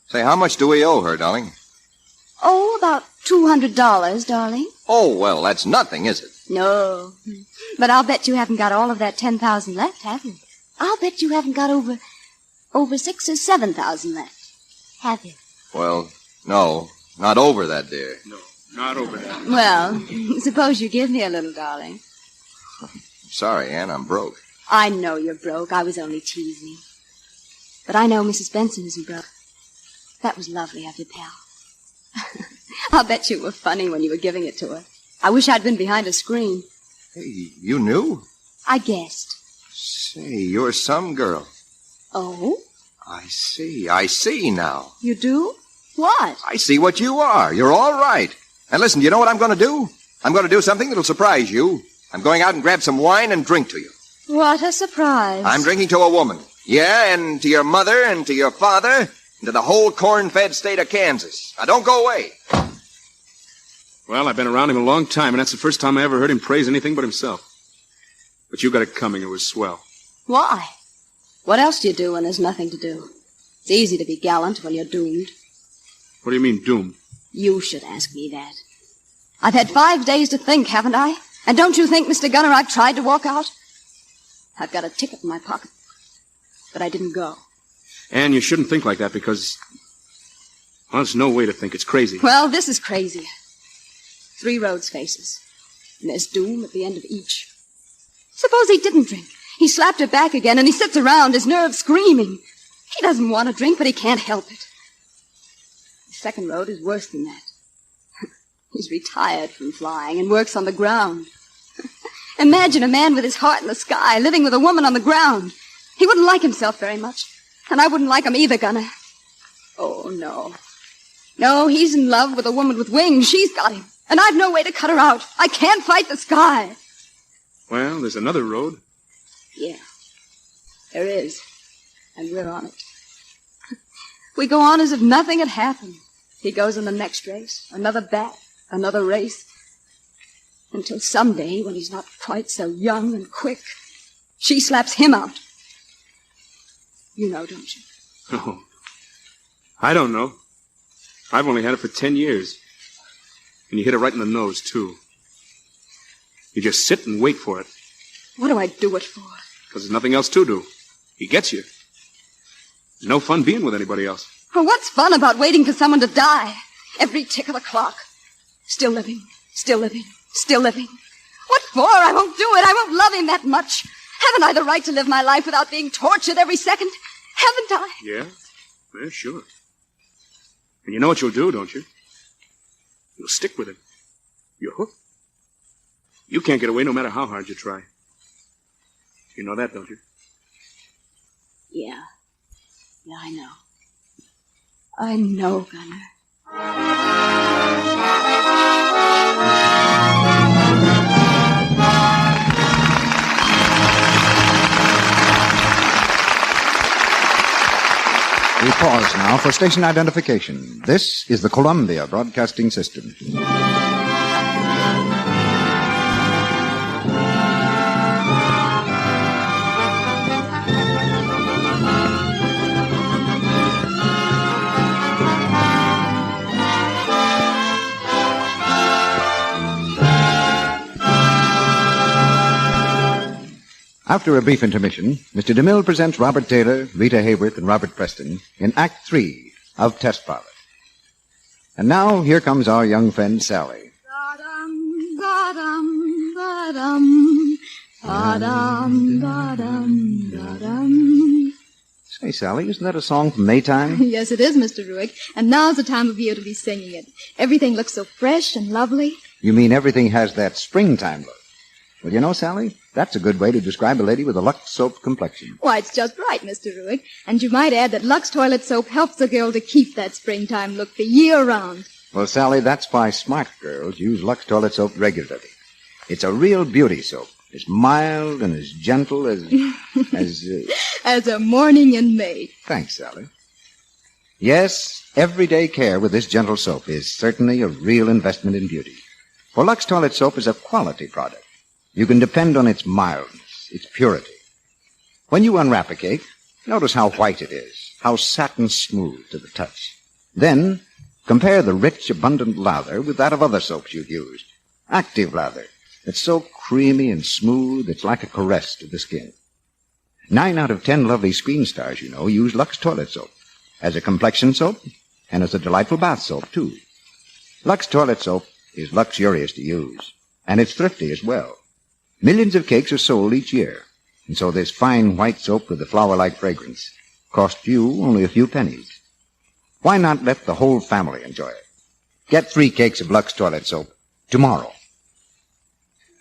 Say, how much do we owe her, darling? Oh, about $200, darling. Oh, well, that's nothing, is it? No. But I'll bet you haven't got all of that 10,000 left, have you? I'll bet you haven't got over 6 or 7,000 left. Have you? Well, no. Not over that, dear. No, not over that. Well, suppose you give me a little, darling. Sorry, Ann, I'm broke. I know you're broke. I was only teasing. But I know Mrs. Benson isn't broke. That was lovely of you, pal. I'll bet you were funny when you were giving it to her. I wish I'd been behind a screen. Hey, you knew? I guessed. Say, you're some girl. Oh? I see now. You do? What? I see what you are. You're all right. And listen, you know what I'm going to do? I'm going to do something that'll surprise you. I'm going out and grab some wine and drink to you. What a surprise. I'm drinking to a woman. Yeah, and to your mother and to your father and to the whole corn-fed state of Kansas. Now, don't go away. Well, I've been around him a long time, and that's the first time I ever heard him praise anything but himself. But you got it coming. It was swell. Why? What else do you do when there's nothing to do? It's easy to be gallant when you're doomed. What do you mean, doomed? You should ask me that. I've had 5 days to think, haven't I? And don't you think, Mr. Gunner, I've tried to walk out? I've got a ticket in my pocket. But I didn't go. Ann, you shouldn't think like that because... well, there's no way to think. It's crazy. Well, this is crazy. 3 roads faces. And there's doom at the end of each. Suppose he didn't drink. He slapped her back again, and he sits around, his nerves screaming. He doesn't want to drink, but he can't help it. The second road is worse than that. He's retired from flying and works on the ground. Imagine a man with his heart in the sky, living with a woman on the ground. He wouldn't like himself very much. And I wouldn't like him either, Gunner. Oh, no. No, he's in love with a woman with wings. She's got him. And I've no way to cut her out. I can't fight the sky. Well, there's another road. Yeah, there is. And we're on it. We go on as if nothing had happened. He goes in the next race, another bat, another race. Until someday, when he's not quite so young and quick, she slaps him out. You know, don't you? Oh, I don't know. I've only had it for 10 years. And you hit it right in the nose, too. You just sit and wait for it. What do I do it for? Because there's nothing else to do. He gets you. No fun being with anybody else. Well, what's fun about waiting for someone to die? Every tick of the clock. Still living, still living, still living. What for? I won't do it. I won't love him that much. Haven't I the right to live my life without being tortured every second? Haven't I? Yeah? Yeah, sure. And you know what you'll do, don't you? You'll stick with him. You're hooked. You can't get away no matter how hard you try. You know that, don't you? Yeah. Yeah, I know. I know, Gunner. We pause now for station identification. This is the Columbia Broadcasting System. After a brief intermission, Mr. DeMille presents Robert Taylor, Rita Hayworth, and Robert Preston in Act 3 of Test Pilot. And now, here comes our young friend, Sally. Ba-dum, ba-dum, ba-dum, ba-dum, ba-dum, ba-dum. Say, Sally, isn't that a song from Maytime? Yes, it is, Mr. Ruick. And now's the time of year to be singing it. Everything looks so fresh and lovely. You mean everything has that springtime look? Well, you know, Sally, that's a good way to describe a lady with a Lux soap complexion. Why, it's just right, Mr. Ruick. And you might add that Lux toilet soap helps a girl to keep that springtime look the year round. Well, Sally, that's why smart girls use Lux toilet soap regularly. It's a real beauty soap. As mild and as gentle as... As a morning in May. Thanks, Sally. Yes, everyday care with this gentle soap is certainly a real investment in beauty. For Lux toilet soap is a quality product. You can depend on its mildness, its purity. When you unwrap a cake, notice how white it is, how satin smooth to the touch. Then, compare the rich, abundant lather with that of other soaps you've used. Active lather. It's so creamy and smooth, it's like a caress to the skin. 9 out of 10 lovely screen stars, you know, use Lux toilet soap. As a complexion soap, and as a delightful bath soap, too. Lux toilet soap is luxurious to use, and it's thrifty as well. Millions of cakes are sold each year, and so this fine white soap with a flower-like fragrance costs you only a few pennies. Why not let the whole family enjoy it? Get 3 cakes of Lux toilet soap tomorrow.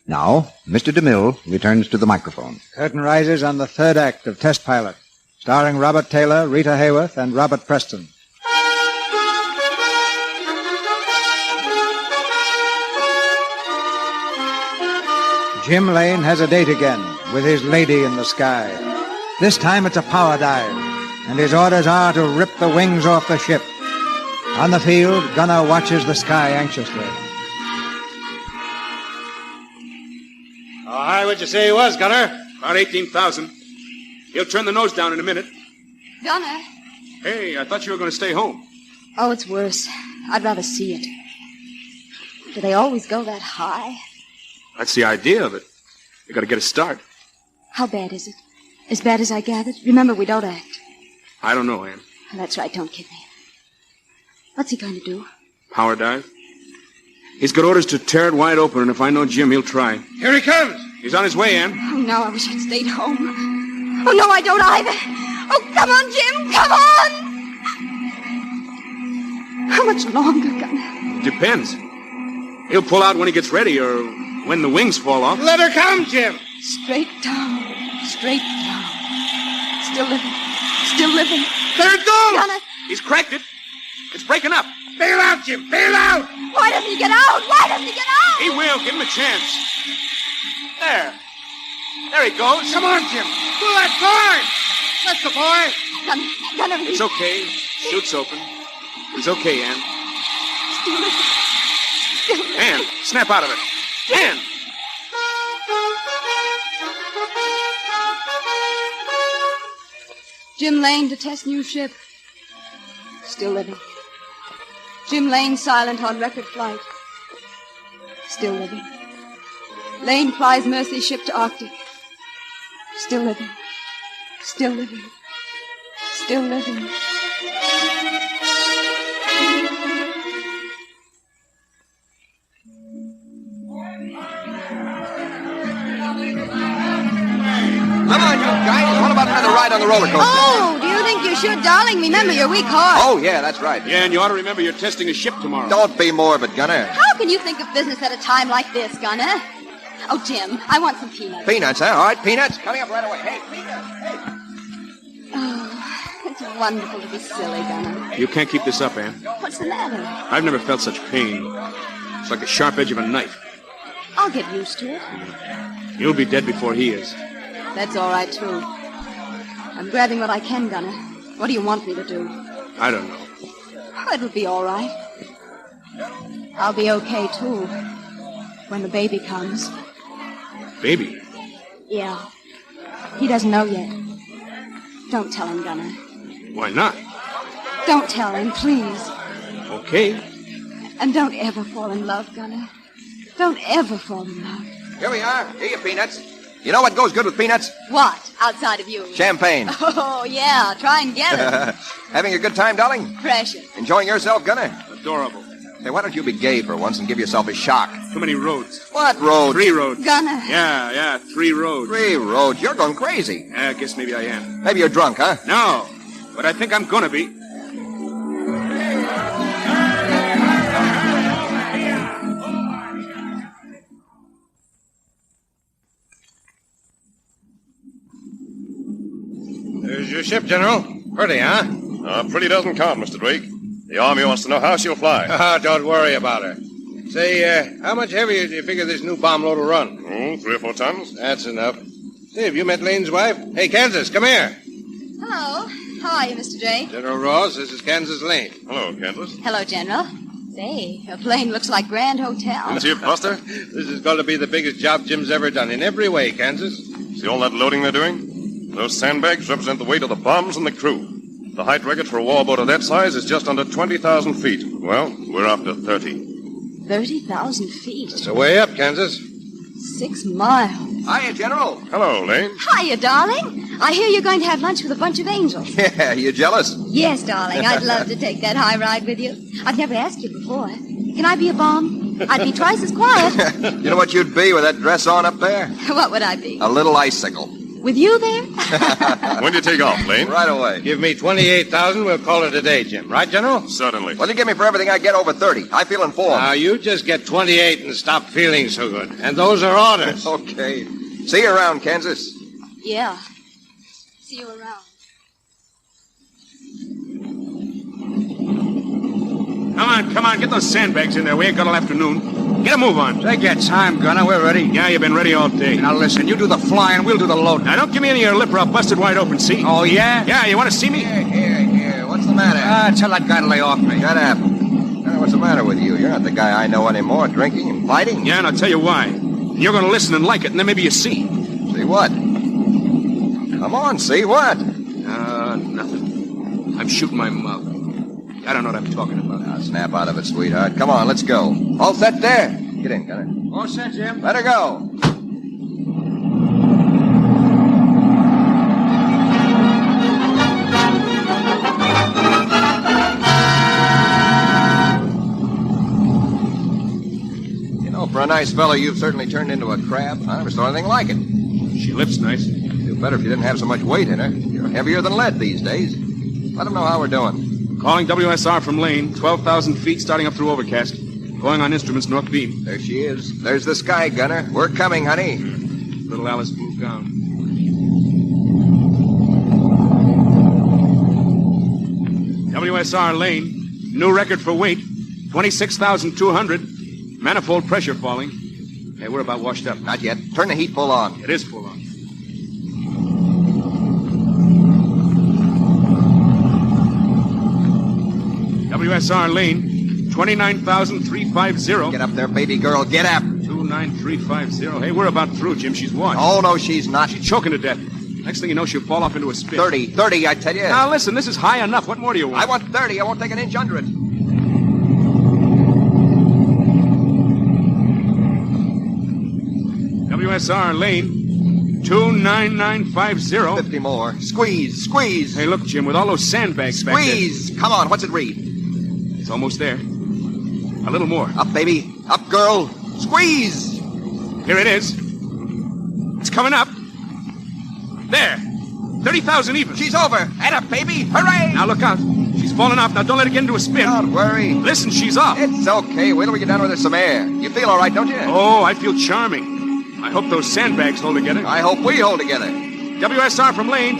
Now, Mr. DeMille returns to the microphone. Curtain rises on the third act of Test Pilot, starring Robert Taylor, Rita Hayworth, and Robert Preston. Jim Lane has a date again with his lady in the sky. This time it's a power dive, and his orders are to rip the wings off the ship. On the field, Gunner watches the sky anxiously. How high would you say he was, Gunner? About 18,000. He'll turn the nose down in a minute. Gunner. Hey, I thought you were going to stay home. Oh, it's worse. I'd rather see it. Do they always go that high? That's the idea of it. You got to get a start. How bad is it? As bad as I gathered? Remember, we don't act. I don't know, Ann. That's right, don't kid me. What's he going to do? Power dive? He's got orders to tear it wide open, and if I know Jim, he'll try. Here he comes. He's on his way, Ann. Oh, no, I wish I'd stayed home. Oh, no, I don't either. Oh, come on, Jim, come on! How much longer, Gunner? Depends. He'll pull out when he gets ready, or when the wings fall off. Let her come, Jim. Straight down. Straight down. Still living. Still living. There it goes. Gunner. He's cracked it. It's breaking up. Bail out, Jim. Bail out. Why doesn't he get out? Why doesn't he get out? He will. Give him a chance. There. There he goes. Come on, Jim. Pull that cord. That's the boy. Gunner. It's okay. Chute's open. He's okay, Ann. Still living. Still living. Ann, snap out of it. Ann! Jim Lane to test new ship. Still living. Jim Lane silent on record flight. Still living. Lane flies Mercy ship to Arctic. Still living. Still living. Still living. Come on, you guys. What about another ride on the roller coaster? Oh, do you think you should, darling? Remember your weak heart. Oh, yeah, that's right. Yeah, and you ought to remember you're testing a ship tomorrow. Don't be morbid, Gunner. How can you think of business at a time like this, Gunner? Oh, Jim, I want some peanuts. Peanuts, huh? All right, peanuts. Coming up right away. Hey, peanuts. Hey. Oh, it's wonderful to be silly, Gunner. You can't keep this up, Ann. What's the matter? I've never felt such pain. It's like the sharp edge of a knife. I'll get used to it. You'll be dead before he is. That's all right, too. I'm grabbing what I can, Gunner. What do you want me to do? I don't know. Oh, it'll be all right. I'll be okay, too, when the baby comes. Baby? Yeah. He doesn't know yet. Don't tell him, Gunner. Why not? Don't tell him, please. Okay. And don't ever fall in love, Gunner. Don't ever fall in love. Here we are. Here you peanuts. You know what goes good with peanuts? What? Outside of you? Champagne. Oh, yeah. Try and get it. Having a good time, darling? Precious. Enjoying yourself, Gunner? Adorable. Hey, why don't you be gay for once and give yourself a shock? Too many roads. What roads? 3 roads. Gunner. Yeah, 3 roads. 3 roads? You're going crazy. Yeah, I guess maybe I am. Maybe you're drunk, huh? No, but I think I'm gonna be. There's your ship, General. Pretty, huh? Pretty doesn't count, Mr. Drake. The Army wants to know how she'll fly. Don't worry about her. Say, how much heavier do you figure this new bomb load will run? 3 or 4 tons. That's enough. Say, have you met Lane's wife? Hey, Kansas, come here. Hello. How are you, Mr. Drake? General Ross, this is Kansas Lane. Hello, Kansas. Hello, General. Say, your plane looks like Grand Hotel. See it, Buster? This is going to be the biggest job Jim's ever done in every way, Kansas. See all that loading they're doing? Those sandbags represent the weight of the bombs and the crew. The height record for a warboat of that size is just under 20,000 feet. Well, we're after 30. 30,000 feet. That's a way up, Kansas. 6 miles. Hiya, General. Hello, Lane. Hiya, darling. I hear you're going to have lunch with a bunch of angels. Yeah, you jealous? Yes, darling. I'd love to take that high ride with you. I've never asked you before. Can I be a bomb? I'd be twice as quiet. You know what you'd be with that dress on up there? What would I be? A little icicle. With you there? When do you take off, Lane? Right away. Give me 28,000, we'll call it a day, Jim. Right, General? Certainly. What do you give me for everything I get over 30? I feel informed. Now, you just get 28 and stop feeling so good. And those are orders. Okay. See you around, Kansas. Yeah. See you around. Come on, get those sandbags in there. We ain't got all afternoon. Get a move on. Take your time, Gunner. We're ready. Yeah, you've been ready all day. Now listen, you do the flying, we'll do the loading. Now don't give me any of your lip or I'll bust it wide open, see? Oh, yeah? Yeah, you want to see me? Here. What's the matter? Tell that guy to lay off me. Shut up. What's the matter with you? You're not the guy I know anymore, drinking and fighting. Yeah, and I'll tell you why. You're going to listen and like it, and then maybe you see. See what? Come on, see what? Nothing. I'm shooting my mouth. I don't know what I'm talking about. Now, snap out of it, sweetheart. Come on, let's go. All set there. Get in, Gunner. All set, Jim. Let her go. You know, for a nice fellow, you've certainly turned into a crab. I never saw anything like it. She lifts nice. You'd do better if you didn't have so much weight in her. You're heavier than lead these days. Let them know how we're doing. Calling WSR from Lane, 12,000 feet starting up through overcast. Going on instruments, north beam. There she is. There's the sky, Gunner. We're coming, honey. Little Alice blue gown. WSR Lane, new record for weight, 26,200. Manifold pressure falling. Hey, we're about washed up. Not yet. Turn the heat full on. It is full on. WSR Lane, 29,350. Get up there, baby girl. Get up. 29350. Hey, we're about through, Jim. She's washed. Oh, no, she's not. She's choking to death. Next thing you know, she'll fall off into a spin. 30, I tell you. Now, listen, this is high enough. What more do you want? I want 30. I won't take an inch under it. WSR Lane, 29950. 50 more. Squeeze. Hey, look, Jim, with all those sandbags back there. Squeeze. Come on, what's it read? It's almost there. A little more. Up, baby. Up, girl. Squeeze. Here it is. It's coming up. There. 30,000 even. She's over. And up, baby. Hooray! Now look out. She's falling off. Now don't let her get into a spin. Don't worry. Listen, she's off. It's okay. Wait till we get down with her some air. You feel all right, don't you? Oh, I feel charming. I hope those sandbags hold together. I hope we hold together. WSR from Lane,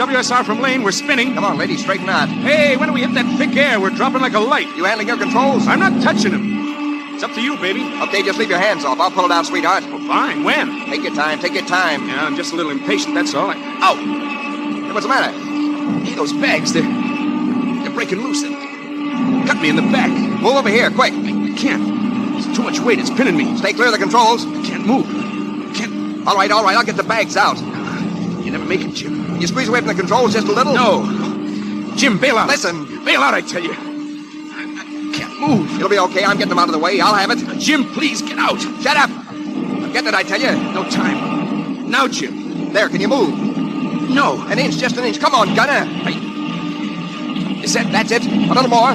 we're spinning. Come on, lady, straighten out. Hey, when do we hit that thick air? We're dropping like a light. You handling your controls? I'm not touching them. It's up to you, baby. Okay, just leave your hands off. I'll pull it out, sweetheart. Oh, fine. When? Take your time. Yeah, I'm just a little impatient, that's all. Ow! Hey, what's the matter? Hey, those bags, they're breaking loose. They cut me in the back. Move over here, quick. I can't. There's too much weight. It's pinning me. Stay clear of the controls. I can't move. All right. I'll get the bags out. You never make it, Jim. You squeeze away from the controls just a little? No. Jim, bail out. Listen. Bail out, I tell you. I can't move. It'll be okay. I'm getting them out of the way. I'll have it. Jim, please, get out. Shut up. I'm getting it, I tell you. No time. Now, Jim. There, can you move? No. An inch, just an inch. Come on, Gunner. That's it. A little more.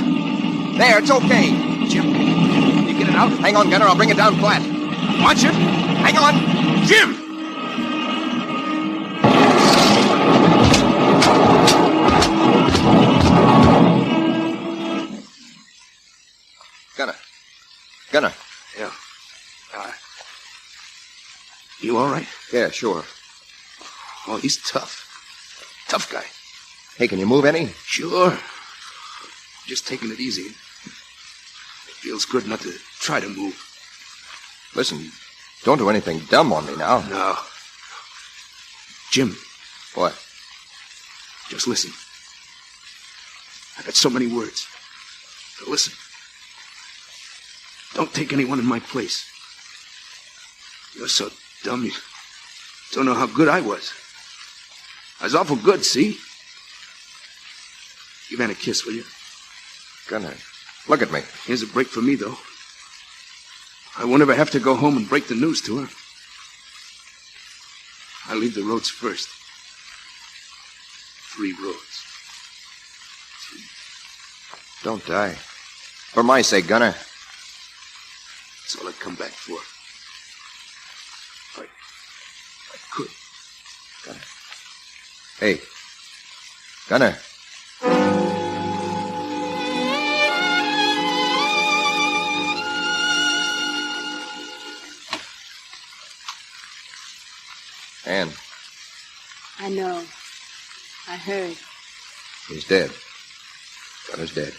There, it's okay. Jim, you get it out? Hang on, Gunner. I'll bring it down flat. Watch it. Hang on. Jim! Gunner. Yeah. You all right? Yeah, sure. Oh, he's tough. Tough guy. Hey, can you move any? Sure. Just taking it easy. It feels good not to try to move. Listen, don't do anything dumb on me now. No. Jim. What? Just listen. I've got so many words. So listen. Don't take anyone in my place. You're so dumb, you don't know how good I was. I was awful good, see? Give Ann a kiss, will you? Gunner, look at me. Here's a break for me, though. I won't ever have to go home and break the news to her. I leave the roads first. 3 roads. Don't die. For my sake, Gunner. That's all I'd come back for. I could. Gunner. Hey. Gunner. Ann. I know. I heard. He's dead. Gunner's dead.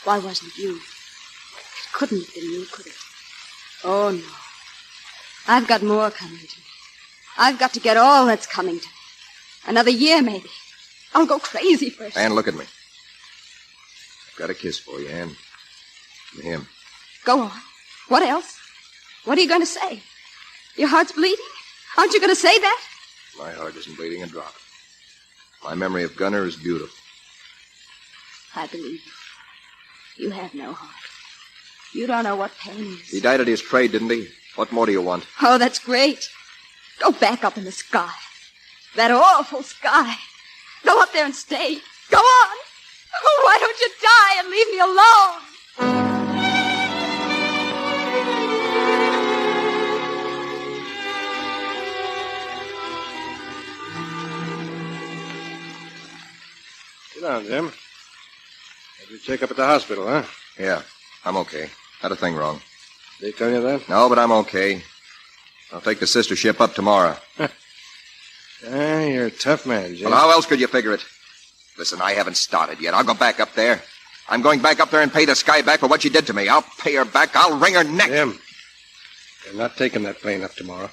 Why wasn't it you? It couldn't have been you, could it? Oh, no. I've got more coming to me. I've got to get all that's coming to me. Another year, maybe. I'll go crazy first. Ann, look at me. I've got a kiss for you, Ann. From him. Go on. What else? What are you going to say? Your heart's bleeding? Aren't you going to say that? My heart isn't bleeding a drop. My memory of Gunner is beautiful. I believe you. You have no heart. You don't know what pain is. He died at his trade, didn't he? What more do you want? Oh, that's great. Go back up in the sky. That awful sky. Go up there and stay. Go on. Oh, why don't you die and leave me alone? Sit down, Jim. Had you check up at the hospital, huh? Yeah, I'm okay. Not a thing wrong. They tell you that? No, but I'm okay. I'll take the sister ship up tomorrow. You're a tough man, Jim. Well, how else could you figure it? Listen, I haven't started yet. I'll go back up there. I'm going back up there and pay the sky back for what she did to me. I'll pay her back. I'll wring her neck. Jim, you're not taking that plane up tomorrow.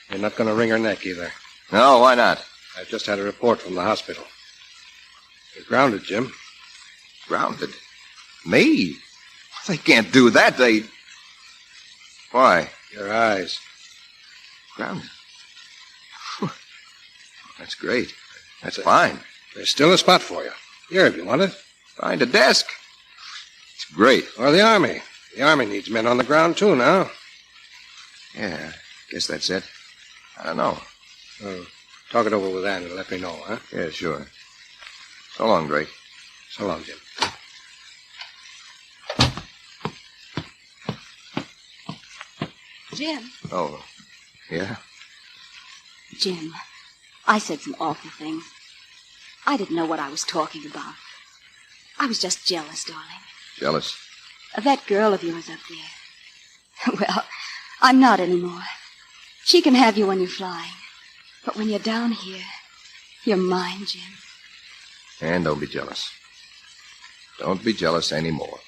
You're not going to wring her neck either. No, why not? I've just had a report from the hospital. You're grounded, Jim. Grounded? Me? They can't do that. They... Why? Your eyes. Grounded? That's great. That's fine. There's still a spot for you. Here, if you want it. Find a desk. It's great. Or the Army. The Army needs men on the ground, too, now. Yeah, guess that's it. I don't know. Oh, talk it over with Ann and let me know, huh? Yeah, sure. So long, Drake. So long, Jim. Jim. Oh, yeah? Jim, I said some awful things. I didn't know what I was talking about. I was just jealous, darling. Jealous? Of that girl of yours up there. Well, I'm not anymore. She can have you when you're flying. But when you're down here, you're mine, Jim. And don't be jealous. Don't be jealous anymore.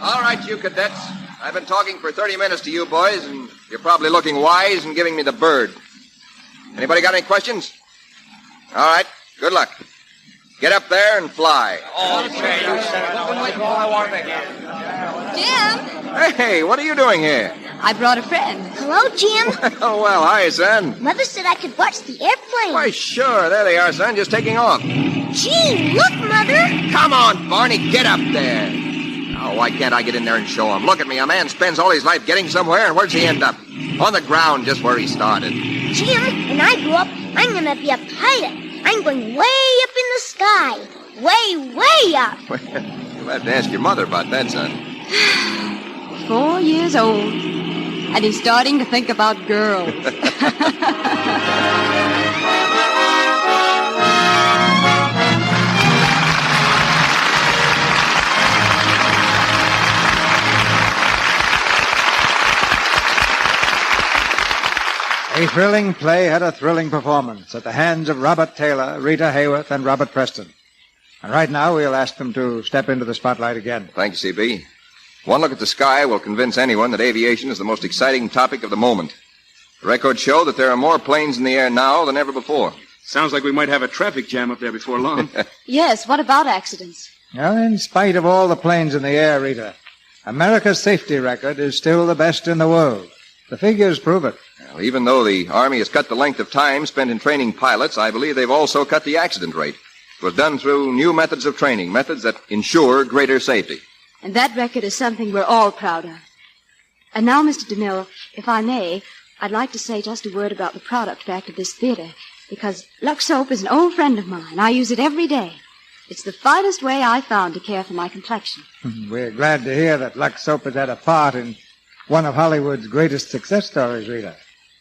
All right, you cadets. I've been talking for 30 minutes to you boys, and you're probably looking wise and giving me the bird. Anybody got any questions? All right, good luck. Get up there and fly. Okay, you said it. Jim! Hey, what are you doing here? I brought a friend. Hello, Jim. Oh, well, hi, son. Mother said I could watch the airplane. Why, sure. There they are, son, just taking off. Gee, look, Mother. Come on, Barney, get up there. Oh, why can't I get in there and show him? Look at me, a man spends all his life getting somewhere, and where's he end up? On the ground, just where he started. Jim, when I grow up, I'm going to be a pilot. I'm going way up in the sky. Way, way up. You'll have to ask your mother about that, son. 4 years old. And he's starting to think about girls. A thrilling play had a thrilling performance at the hands of Robert Taylor, Rita Hayworth, and Robert Preston. And right now, we'll ask them to step into the spotlight again. Thank you, CB. One look at the sky will convince anyone that aviation is the most exciting topic of the moment. The records show that there are more planes in the air now than ever before. Sounds like we might have a traffic jam up there before long. Yes, what about accidents? Well, in spite of all the planes in the air, Rita, America's safety record is still the best in the world. The figures prove it. Well, even though the Army has cut the length of time spent in training pilots, I believe they've also cut the accident rate. It was done through new methods of training, methods that ensure greater safety. And that record is something we're all proud of. And now, Mr. DeMille, if I may, I'd like to say just a word about the product back of this theater, because Lux Soap is an old friend of mine. I use it every day. It's the finest way I found to care for my complexion. We're glad to hear that Lux Soap has had a part in one of Hollywood's greatest success stories, Rita.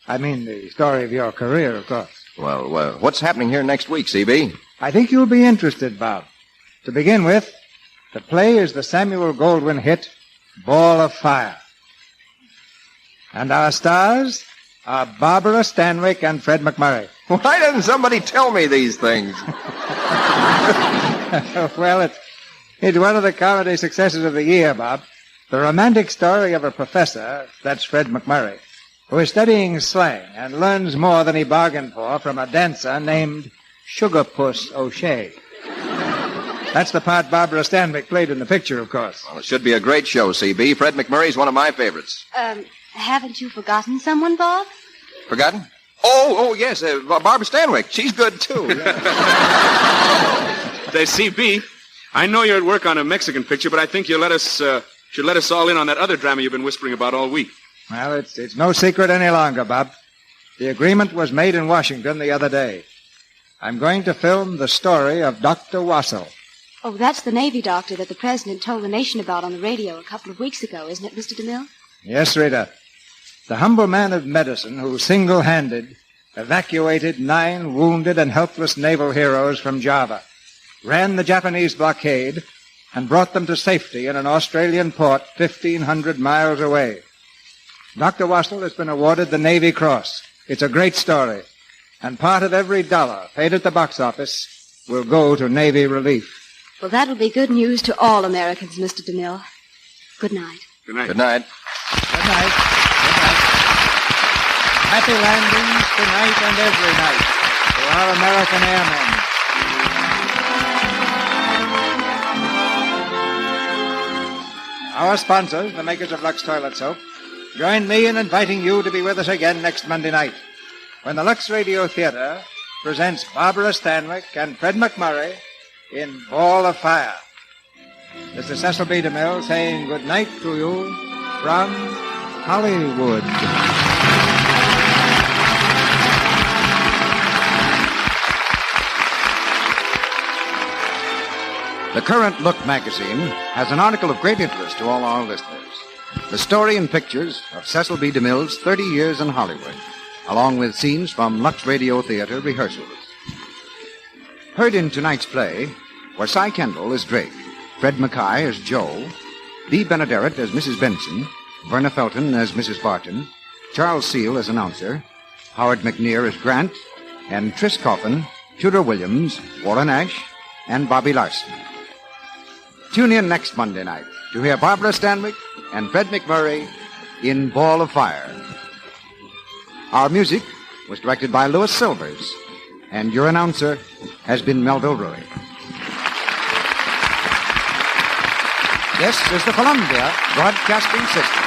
I mean, the story of your career, of course. Well, what's happening here next week, CB? I think you'll be interested, Bob. To begin with, the play is the Samuel Goldwyn hit, Ball of Fire. And our stars are Barbara Stanwyck and Fred McMurray. Why doesn't somebody tell me these things? Well, it's one of the comedy successes of the year, Bob. The romantic story of a professor, that's Fred McMurray, who is studying slang and learns more than he bargained for from a dancer named Sugar Puss O'Shea. That's the part Barbara Stanwyck played in the picture, of course. Well, it should be a great show, CB. Fred McMurray's one of my favorites. Haven't you forgotten someone, Bob? Forgotten? Oh, yes, Barbara Stanwyck. She's good, too. CB, I know you're at work on a Mexican picture, but I think you'll should let us all in on that other drama you've been whispering about all week. Well, it's no secret any longer, Bob. The agreement was made in Washington the other day. I'm going to film the story of Dr. Wassell. Oh, that's the Navy doctor that the President told the nation about on the radio a couple of weeks ago, isn't it, Mr. DeMille? Yes, Rita. The humble man of medicine who single-handed evacuated 9 wounded and helpless naval heroes from Java, ran the Japanese blockade, and brought them to safety in an Australian port 1,500 miles away. Dr. Wassell has been awarded the Navy Cross. It's a great story, and part of every dollar paid at the box office will go to Navy relief. Well, that'll be good news to all Americans, Mr. DeMille. Good night. Good night. Good night. Good night. Good night. Happy landings tonight and every night to our American airmen. Our sponsors, the makers of Lux Toilet Soap, join me in inviting you to be with us again next Monday night when the Lux Radio Theater presents Barbara Stanwyck and Fred McMurray in Ball of Fire. This is Cecil B. DeMille saying good night to you from Hollywood. The Current Look magazine has an article of great interest to all our listeners. The story and pictures of Cecil B. DeMille's 30 years in Hollywood, along with scenes from Lux Radio Theater rehearsals. Heard in tonight's play were Cy Kendall as Drake, Fred Mackay as Joe, Dee Benaderet as Mrs. Benson, Verna Felton as Mrs. Barton, Charles Seal as announcer, Howard McNear as Grant, and Tris Coffin, Tudor Williams, Warren Ash, and Bobby Larson. Tune in next Monday night to hear Barbara Stanwyck and Fred McMurray in Ball of Fire. Our music was directed by Louis Silvers, and your announcer has been Melville Ruick. This is the Columbia Broadcasting System.